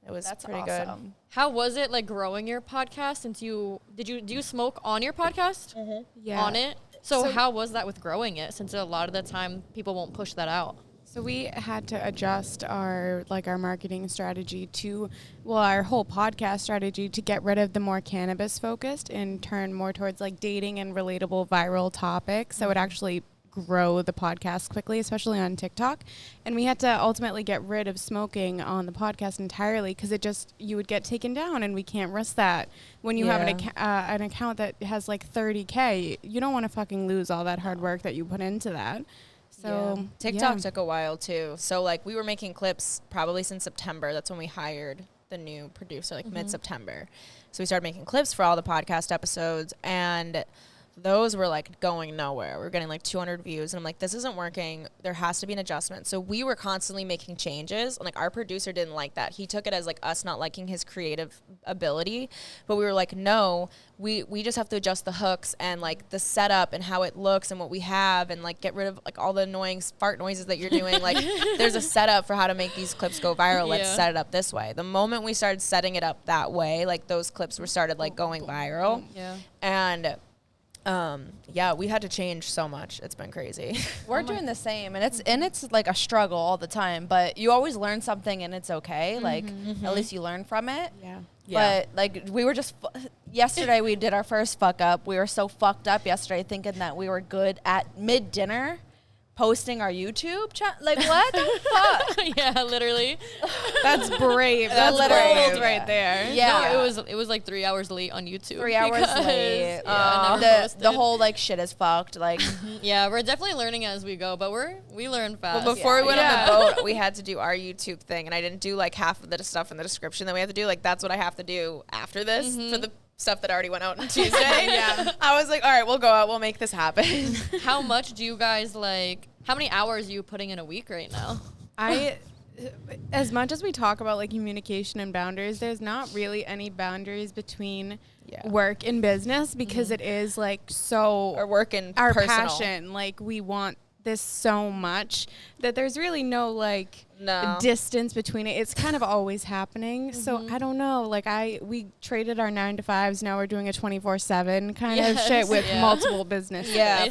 it was pretty good. How was it like growing your podcast? Since do you smoke on your podcast? Yeah. On it. So how was that with growing it? Since a lot of the time people won't push that out. So we had to adjust our marketing strategy our whole podcast strategy to get rid of the more cannabis focused and turn more towards like dating and relatable viral topics that would actually grow the podcast quickly, especially on TikTok. And we had to ultimately get rid of smoking on the podcast entirely because you would get taken down, and we can't risk that. When you have an account that has like 30K, you don't want to fucking lose all that hard work that you put into that. So TikTok took a while too. So like we were making clips probably since September. That's when we hired the new producer, like mid-September. So we started making clips for all the podcast episodes, and those were like going nowhere. We were getting like 200 views, and I'm like, this isn't working. There has to be an adjustment. So we were constantly making changes. Like our producer didn't like that. He took it as like us not liking his creative ability, but we were like, no, we just have to adjust the hooks and like the setup and how it looks and what we have, and like get rid of like all the annoying fart noises that you're doing. Like there's a setup for how to make these clips go viral. Let's set it up this way. The moment we started setting it up that way, like those clips were started like going viral. Yeah. And we had to change so much. It's been crazy. We're doing the same, and it's like a struggle all the time, but you always learn something, and it's okay. Like at least you learn from it. Yeah. But like we were just yesterday we did our first fuck up. We were so fucked up yesterday thinking that we were good at mid-dinner posting our YouTube channel. Like what the fuck? Yeah, literally. That's brave. That's literally bold right there. Yeah. No, it was like 3 hours late on YouTube. 3 hours because, late. I never posted. The whole like shit is fucked. Like Yeah, we're definitely learning as we go, but we learn fast. Well, before we went on the boat, we had to do our YouTube thing, and I didn't do like half of the stuff in the description that we have to do. Like that's what I have to do after this for the stuff that already went out on Tuesday. I was like, all right, we'll go out, we'll make this happen. How much do you guys how many hours are you putting in a week right now? As much as we talk about like communication and boundaries, there's not really any boundaries between work and business because it is like so Or work and our personal. passion. Like we want this so much that there's really no like No. distance between it. It's kind of always happening. So I don't know. Like we traded our 9 to 5s. Now we're doing a 24/7 kind of shit with multiple businesses. Yeah.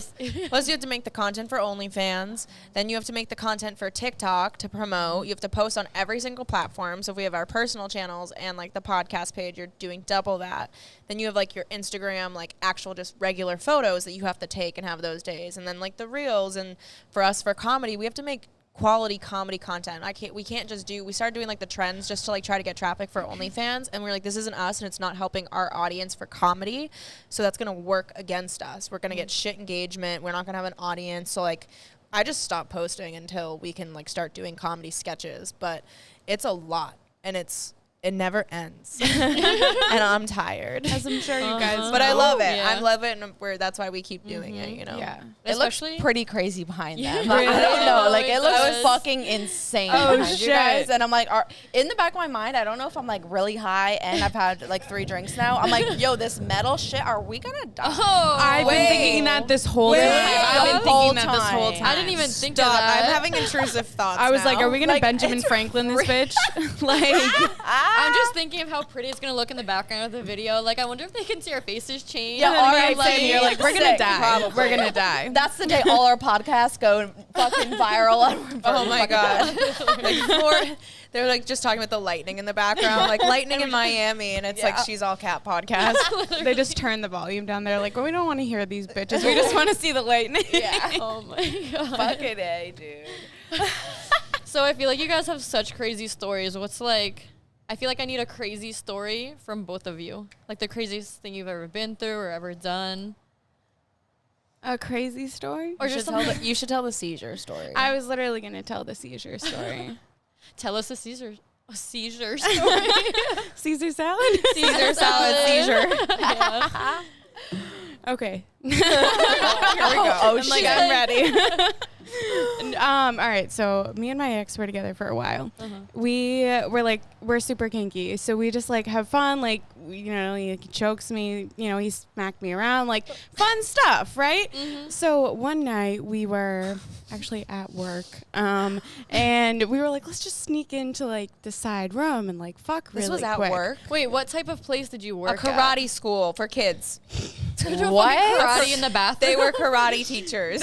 Plus, you have to make the content for OnlyFans. Then you have to make the content for TikTok to promote. You have to post on every single platform. So if we have our personal channels and like the podcast page, you're doing double that. Then you have like your Instagram, like actual just regular photos that you have to take and have those days. And then like the reels. And for us, for comedy, we have to make quality comedy content. We can't just we started doing like the trends just to like try to get traffic for OnlyFans, and we're like, this isn't us and it's not helping our audience for comedy, so that's gonna work against us. We're gonna get shit engagement, we're not gonna have an audience. So like I just stopped posting until we can like start doing comedy sketches, but it's a lot, and it's it never ends, and I'm tired. As I'm sure you guys. But I know. love it. Yeah. I love it, and that's why we keep doing it. You know. Yeah. It looks Especially pretty crazy behind them. Really? I don't know. Like, it looks does. fucking insane Oh, behind you guys. shit. And I'm like, in the back of my mind, I don't know if I'm like really high and I've had like 3 drinks now. I'm like, yo, this metal shit, are we gonna die? Oh, I've been thinking that this whole time. I've been The whole thinking that this whole time. time. I didn't even think of Stop. that. I'm having intrusive thoughts. I was like, now. are we gonna Like, Benjamin it's Franklin this bitch? Like, I'm just thinking of how pretty it's gonna look in the background of the video. Like, I wonder if they can see our faces change. Yeah, And then all we right, have, same here. like, we're gonna Sick, die. probably. We're gonna die. That's the day all our podcasts go fucking viral. And oh my god. They're like just talking about the lightning in the background, like lightning in Miami, and it's like She's All Cat podcast. They just turn the volume down. They're like, well, we don't want to hear these bitches. We just want to see the lightning. Yeah. Oh my god. Fucking A, dude. So I feel like you guys have such crazy stories. What's like? I feel like I need a crazy story from both of you. Like the craziest thing you've ever been through or ever done. A crazy story? Or You just should, tell something. you should tell the seizure story. I was literally gonna tell the seizure story. Tell us a seizure story. Caesar salad? Caesar salad seizure. Yeah. Okay. Here we go. Oh, I'm like, shit. I'm ready. All right, so me and my ex were together for a while. We were like, we're super kinky, so we just like have fun. Like, you know, he chokes me, you know, he smacked me around, like fun stuff, right? So one night we were actually at work, and we were like, let's just sneak into like the side room and like fuck really This was at quick. work. Wait, what type of place did you A work karate school for kids. at? What? Karate in the bathroom? They were karate teachers.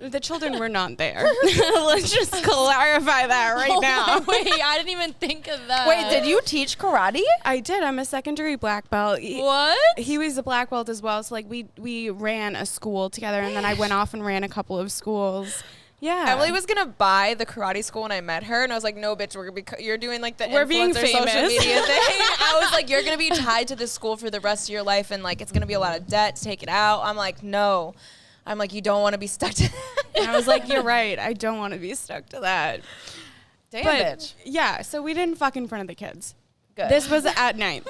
The children were not there. Let's just clarify that right now. Wait, I didn't even think of that. Wait, did you teach karate? I did. I'm a secondary black belt. What? He was a black belt as well. So like we ran a school together, and then I went off and ran a couple of schools. Yeah. Emily was gonna buy the karate school when I met her, and I was like, "No, bitch, you're doing like the We're being influencer social famous." media thing." I was like, "You're gonna be tied to this school for the rest of your life, and like it's gonna be a lot of debt to take it out." I'm like, "No." I'm like, "You don't want to be stuck to." And I was like, you're right. I don't want to be stuck to that. Damn, But bitch. yeah, so we didn't fuck in front of the kids. Good. This was at night.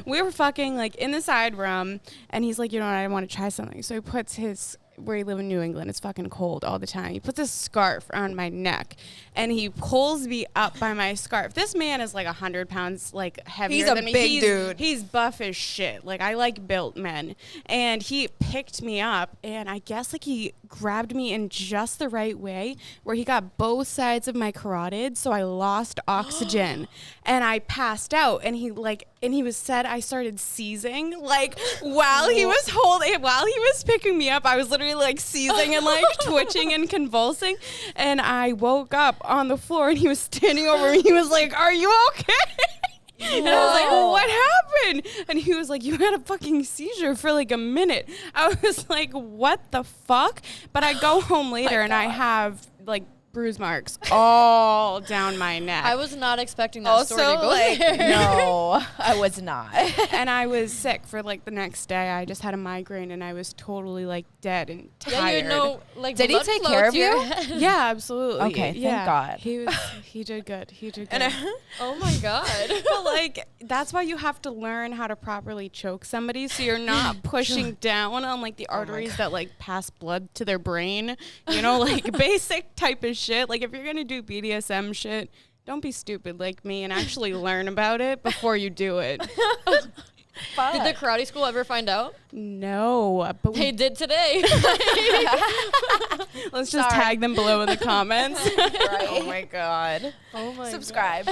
We were fucking like in the side room, and he's like, you know what, I want to try something. So he puts his, where he live in New England, it's fucking cold all the time. He puts a scarf around my neck, and he pulls me up by my scarf. This man is like 100 pounds like heavier He's a than me. big dude. He's buff as shit. Like, I like built men. And he picked me up, and I guess like he grabbed me in just the right way where he got both sides of my carotid, so I lost oxygen and I passed out. And he was said I started seizing like while he was picking me up. I was literally like seizing and like twitching and convulsing, and I woke up on the floor, and he was standing over me. He was like, "Are you okay?" And I was like, well, what happened? And he was like, you had a fucking seizure for like a minute. I was like, what the fuck? But I go home later and I have like bruise marks all down my neck. I was not expecting that Also, story to go like, there. No, I was not. And I was sick for like the next day. I just had a migraine, and I was totally like dead and Yeah, tired. you know, like Did he blood take flow care to of your you? head. Yeah, absolutely. Okay, thank yeah. God. He did good. He did good. And Oh my god. But like, that's why you have to learn how to properly choke somebody, so you're not pushing down on like the arteries that like pass blood to their brain, you know, like basic type of shit. Like, if you're gonna do BDSM shit, don't be stupid like me and actually learn about it before you do it. Did the karate school ever find out? No, but They did today. let's just tag them below in the comments. Right? oh my god. Oh my Subscribe.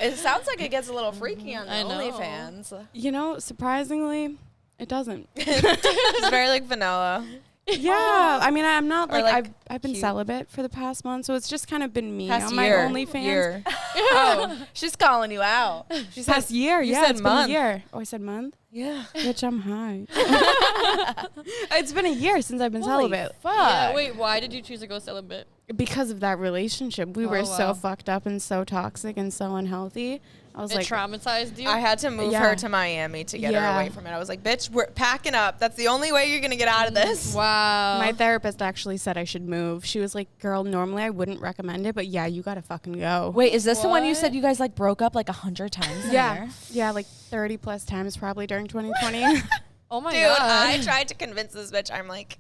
It sounds like it gets a little freaky on the I know. OnlyFans. You know, surprisingly, it doesn't. It's very like vanilla. Yeah, I mean, I'm not Or, like, like, I've been cute. celibate for the past month, so it's just kind of been me Past on year. my OnlyFans. Year. Oh, she's calling you out. She said, Past year, you yeah, said it's month. been a year. Oh, I said month? yeah. Bitch, I'm high. It's been a year since I've been celibate. Fuck. Yeah, wait, why did you choose to go celibate? Because of that relationship. We Oh, were so wow. fucked up and so toxic and so unhealthy. I was It like, traumatized you. I had to move Yeah. her to Miami to get her Yeah. away from it. I was like, bitch, we're packing up. That's the only way you're going to get out of this. Wow. my therapist actually said I should move. She was like, girl, normally I wouldn't recommend it, but yeah, you gotta fucking go. Wait, is this the one you What? said you guys like broke up like 100 times? in a Yeah. year? Yeah, like 30 plus times probably during 2020. Oh my Dude, god. I tried to convince this bitch. I'm like,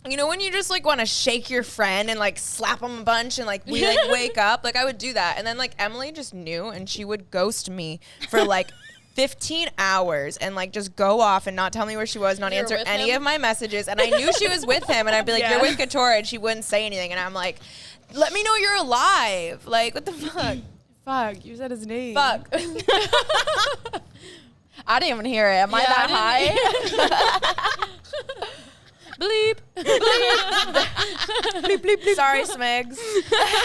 you know, when you just like want to shake your friend and like slap him a bunch and like we like wake up, like I would do that. And then like Emily just knew and she would ghost me for like 15 hours and like just go off and not tell me where she was, not You were answer with any him? of my messages. And I knew she was with him and I'd be like, you're with Couture, and she wouldn't say anything. And I'm like, let me know you're alive. Like, what the fuck? Fuck, you said his name. Fuck. I didn't even hear it. Am I that high? Bleep. bleep, bleep, bleep. Sorry, Smigs.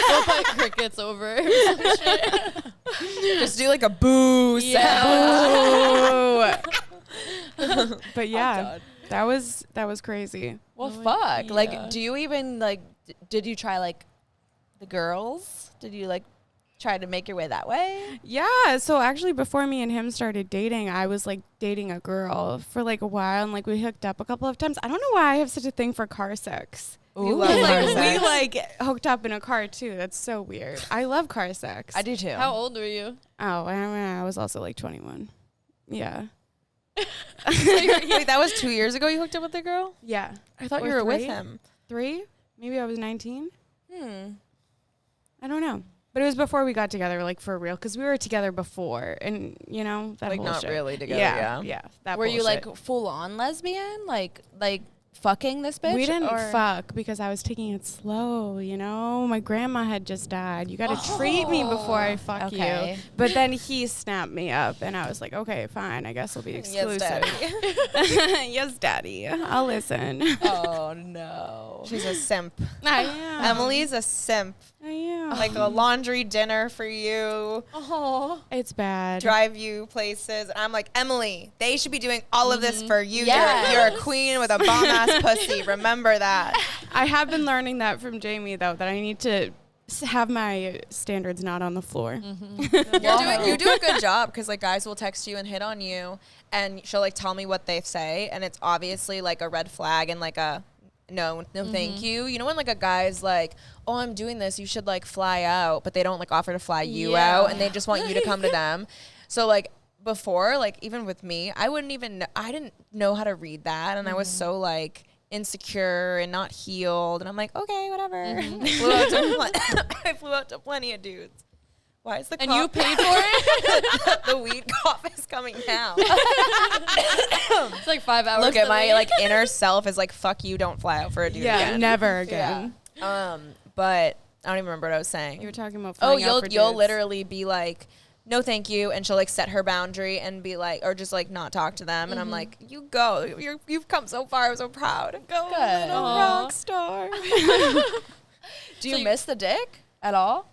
We'll play crickets over. Just do like a boo sound. But yeah, that was crazy. Well, fuck. yeah. Like, do you even like? Did you try like the girls? Did you like try to make your way that way? Yeah, so actually before me and him started dating, I was like dating a girl for like a while and like we hooked up a couple of times. I don't know why I have such a thing for car sex. You love Like, car we sex. like hooked up in a car too. That's so weird. I love car sex. I do too. How old were you? Oh, I was also like 21. Yeah. Wait, that was 2 years ago you hooked up with the girl? Yeah. I thought Or you were with 3? him. 3? Maybe I was 19. Hmm. I don't know. But it was before we got together, like for real, because we were together before, and you know that Like, whole not shit. really together, Yeah, yeah. that Were you bullshit. like full on lesbian? Like fucking this bitch? We didn't or? fuck because I was taking it slow, you know? My grandma had just died. You gotta treat me before I fuck Okay. you. But then he snapped me up, and I was like, okay, fine, I guess we'll be exclusive. Yes, daddy. I'll listen. Oh no. She's a simp. I am. Emily's a simp. I am. Like a laundry dinner for you, Oh. It's bad. drive you places. And I'm like, Emily, they should be doing all of this for you. Yes. You're a queen with a bomb ass pussy. Remember that. I have been learning that from Jamie, though, that I need to have my standards not on the floor. You do a good job because like guys will text you and hit on you, and she'll like tell me what they say, and it's obviously like a red flag and like a no thank you. You know when like a guy's like, oh, I'm doing this, you should like fly out, but they don't like offer to fly you out, and they just want you to come to them. So like before, like even with me, I didn't know how to read that, and I was so like insecure and not healed, and I'm like, okay, whatever. I flew out to plenty of dudes. Why is the And cough? you paid for it? The weed cough is coming now. It's like 5 hours. Look at my delayed. like inner self is like, fuck you, don't fly out for a dude Yeah, again. never again. But I don't even remember what I was saying. You were talking about Oh, flying out for you'll dudes. literally be like, no, thank you, and she'll like set her boundary and be like, or just like not talk to them, and I'm like, you go, you've come so far, I'm so proud. Go, little Aw. rock star. Do you miss the dick at all?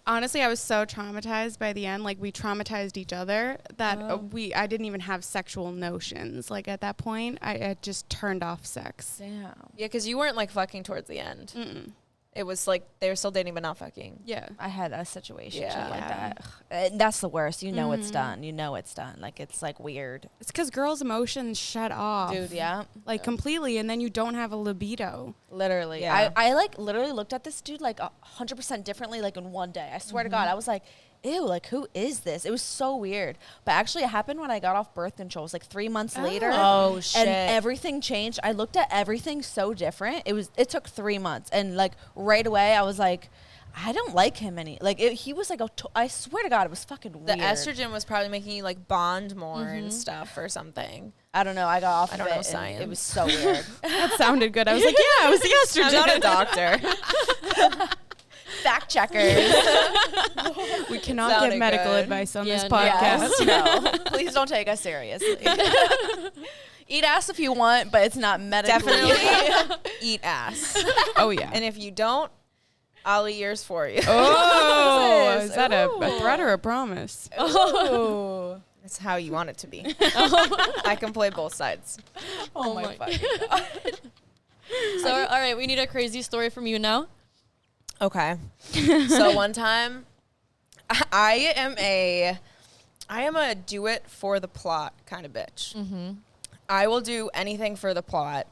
Honestly, I was so traumatized by the end. Like we traumatized each other that I didn't even have sexual notions. Like at that point, I just turned off sex. Damn. Yeah, because you weren't like fucking towards the end. Mm-mm. It was like they were still dating but not fucking. Yeah. I had a situation Yeah. like that. Ugh. And that's the worst. You know it's done. You know it's done. Like it's like weird. It's because girls' emotions shut off. Dude, yeah. Like completely, and then you don't have a libido. Literally. Yeah. I like literally looked at this dude like 100% differently like in one day. I swear to God. I was like, ew, like who is this? It was so weird. But actually it happened when I got off birth control. It was like 3 months later. Oh, shit. And everything changed. I looked at everything so different. It took 3 months. And like right away I was like, I don't like him he was like I swear to God, it was fucking The weird. estrogen was probably making you like bond more and stuff or something. I don't know. I got off I of don't it know and science. it was so weird. That sounded good. I was like, yeah, it was the I'm estrogen. not a doctor. Fact checkers. We cannot Sounded give medical good. advice on Yeah, this no. podcast. Yes, no. Please don't take us seriously. Eat ass if you want, but it's not medically. Definitely eat ass. Oh yeah. And if you don't, I'll eat yours for you. Oh, This is that a threat or a promise? Ooh. That's how you want it to be. I can play both sides. Oh my fucking So, all right, we need a crazy story from you now. Okay. So one time, I am a do it for the plot kind of bitch. Mm-hmm. I will do anything for the plot.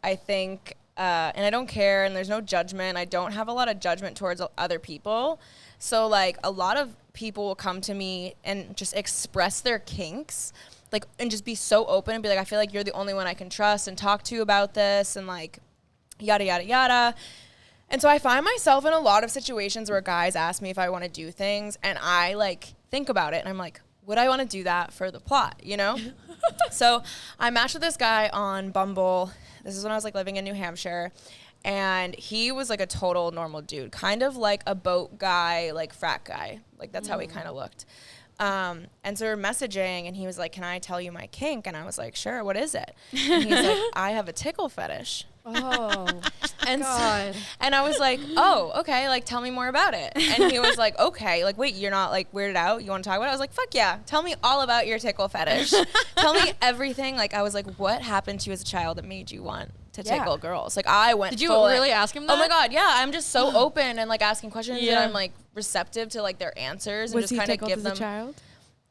I think, and I don't care, and there's no judgment. I don't have a lot of judgment towards other people. So, like, a lot of people will come to me and just express their kinks, like, and just be so open and be like, I feel like you're the only one I can trust and talk to about this, and, like, yada, yada, yada. And so I find myself in a lot of situations where guys ask me if I want to do things, and I, like, think about it, and I'm like, would I want to do that for the plot, you know? So I matched with this guy on Bumble. This is when I was, like, living in New Hampshire. And he was, like, a total normal dude. Kind of like a boat guy, like, frat guy. Like, that's how he kind of looked. And so we're messaging, and he was like, can I tell you my kink? And I was like, sure, what is it? And he's like, I have a tickle fetish. Oh, And God. and I was like, oh, okay, like, tell me more about it. And he was like, okay, like, wait, you're not, like, weirded out? You want to talk about it? I was like, fuck yeah, tell me all about your tickle fetish. Tell me everything. Like, I was like, what happened to you as a child that made you want to tickle girls? Like, I went Did you full really ask him that? Oh my God, yeah, I'm just so open and, like, asking questions, and I'm, like, receptive to, like, their answers, and Was just he kind of tickled give as them. a child?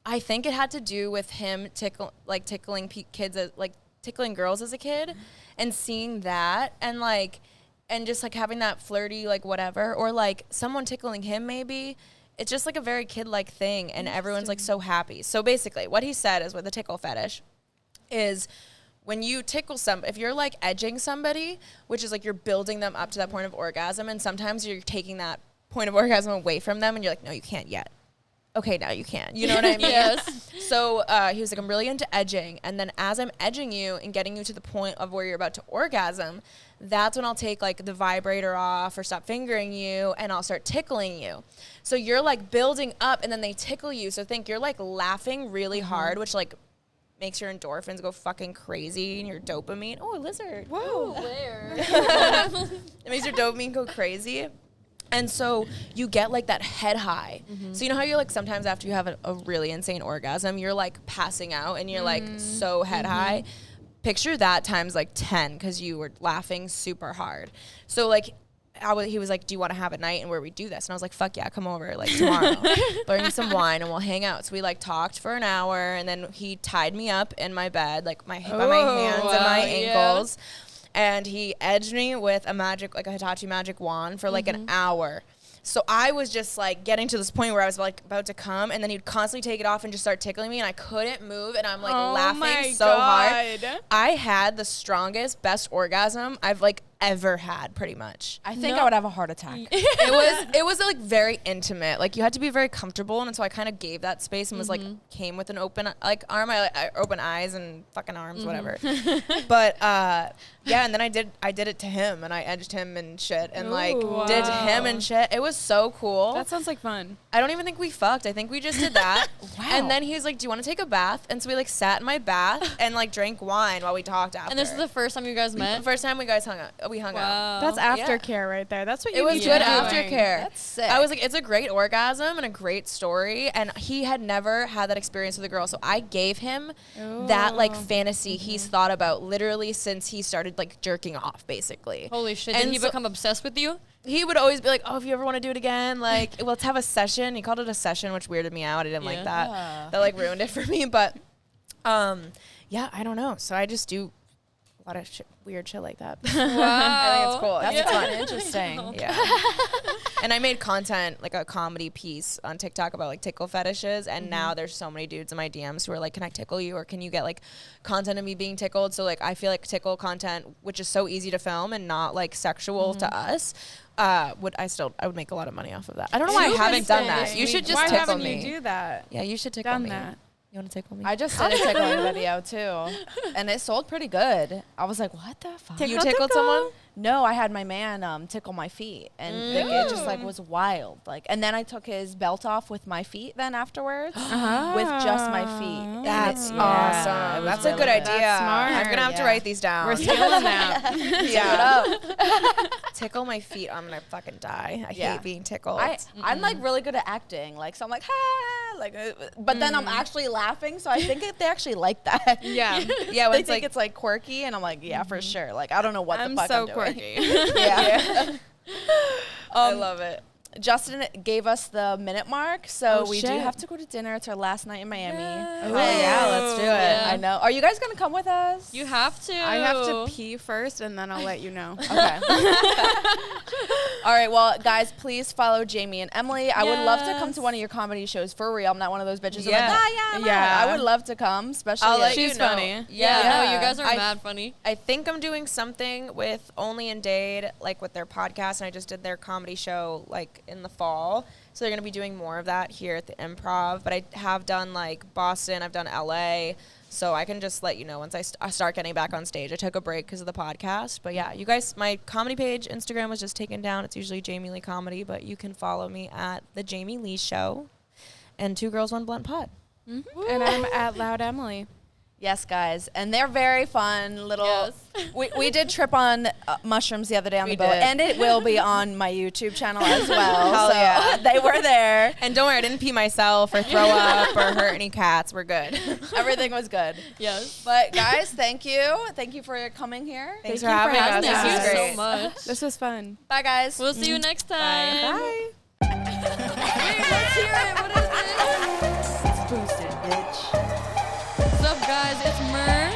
I think it had to do with him tickling kids, like, tickling girls as a kid, and seeing that, and, like, and just, like, having that flirty, like, whatever, or, like, someone tickling him maybe. It's just, like, a very kid-like thing, and everyone's, like, so happy. So basically what he said is, with the tickle fetish, is when you tickle if you're, like, edging somebody, which is, like, you're building them up to that point of orgasm, and sometimes you're taking that point of orgasm away from them, and you're like, no, you can't yet. Okay, now you can. You know what I mean? Yes. So he was like, I'm really into edging. And then as I'm edging you and getting you to the point of where you're about to orgasm, that's when I'll take, like, the vibrator off or stop fingering you, and I'll start tickling you. So you're, like, building up, and then they tickle you. So think you're, like, laughing really hard, which, like, makes your endorphins go fucking crazy, and your dopamine. Oh, a lizard. Whoa. Where? It makes your dopamine go crazy. And so you get, like, that head high. So you know how you're, like, sometimes after you have a really insane orgasm, you're, like, passing out, and you're, like, so head high. Picture that times, like, 10, because you were laughing super hard. So, like, he was like, do you want to have a night and where we do this? And I was like, fuck yeah, come over, like, tomorrow. Bring me some wine and we'll hang out. So we, like, talked for an hour, and then he tied me up in my bed, like, by my hands and my ankles. And he edged me with a Hitachi magic wand for, like, an hour. So I was just, like, getting to this point where I was, like, about to come, and then he'd constantly take it off and just start tickling me, and I couldn't move, and I'm, like, laughing so hard. I had the strongest, best orgasm I've, like, ever had, pretty much. I think I would have a heart attack. It was like, very intimate. Like, you had to be very comfortable, and so I kind of gave that space and was, like, came with an open, like, arm, I open eyes and fucking arms, whatever. But, yeah, and then I did it to him, and I edged him and shit, and, like, did to him and shit. It was so cool. That sounds like fun. I don't even think we fucked. I think we just did that. And then he was like, do you want to take a bath? And so we, like, sat in my bath and, like, drank wine while we talked after. And this is the first time you guys met? The first time we hung out. That's aftercare right there. That's what you It was need good to be doing. aftercare. That's sick. I was like, it's a great orgasm and a great story. And he had never had that experience with a girl. So I gave him that, like, fantasy he's thought about literally since he started, like, jerking off, basically. Holy shit. And Did he so- become obsessed with you? He would always be like, oh, if you ever want to do it again, like, let's have a session. He called it a session, which weirded me out. I didn't like that. That, like, ruined it for me. But, yeah, I don't know. So I just do a lot of weird shit like that. Wow. I think it's cool. That's It's fun. interesting. Yeah. And I made content, like, a comedy piece on TikTok about, like, tickle fetishes. And now there's so many dudes in my DMs who are like, can I tickle you? Or can you get, like, content of me being tickled? So, like, I feel like tickle content, which is so easy to film and not, like, sexual to us, I would make a lot of money off of that. I don't know why I haven't done that. You should just Why tickle haven't me. you do that? Yeah, you should tickle Done me. that. You want to tickle me? I just did a tickling video too, and it sold pretty good. I was like, "What the fuck?" You tickled someone? No, I had my man tickle my feet, and like, it just, like, was wild. Like, and then I took his belt off with my feet. Then afterwards, with just my feet. That's And awesome. it was That's a really good good. idea. That's smart. I'm gonna have to Yeah. write these down. We're stealing that. Yeah. Tickle my feet. I'm gonna fucking die. I Yeah. hate being tickled. I'm like really good at acting. Like, so I'm like, ha, like, but then I'm actually laughing. So I think they actually like that. Yeah. yeah, when They it's think like it's like quirky, and I'm like, yeah, for sure. Like, I don't know what I'm the fuck so I'm doing. quirky. yeah. I love it. Justin gave us the minute mark, so Oh, we do shit. have to go to dinner. It's our last night in Miami. Oh, yeah, let's do it. Yeah. I know. Are you guys gonna come with us? You have to. I have to pee first, and then I'll let you know. Okay. All right. Well, guys, please follow Jamie and Emily. I would love to come to one of your comedy shows for real. I'm not one of those bitches. Yeah. I'm like, Yeah. I would love to come, especially. I'll let She's you know. funny. Yeah, no, you guys are I- mad funny. I think I'm doing something with Only and Dade, like with their podcast, and I just did their comedy show like in the fall. So they're gonna be doing more of that here at the Improv. But I have done like Boston, I've done LA, so I can just let you know once I start getting back on stage. I took a break because of the podcast, but yeah, you guys, my comedy page Instagram was just taken down. It's usually Jamie Lee Comedy, but you can follow me at the Jamie Lee Show and 2 Girls 1 Blunt Pod. And I'm at Loud Emily. Yes, guys, and they're very fun. Little. Yes. We did trip on mushrooms the other day on We the boat, did. and it will be on my YouTube channel as well. Hell so yeah. they were there. And don't worry, I didn't pee myself or throw up or hurt any cats. We're good. Everything was good. Yes. But guys, thank you. Thank you for coming here. Thanks Thank for you for having us. having This Thank was you great. so much. This was fun. Bye, guys. We'll see you next time. Bye. Let's hear it. What is it? Boosted, bitch. What's up, guys? It's Mir.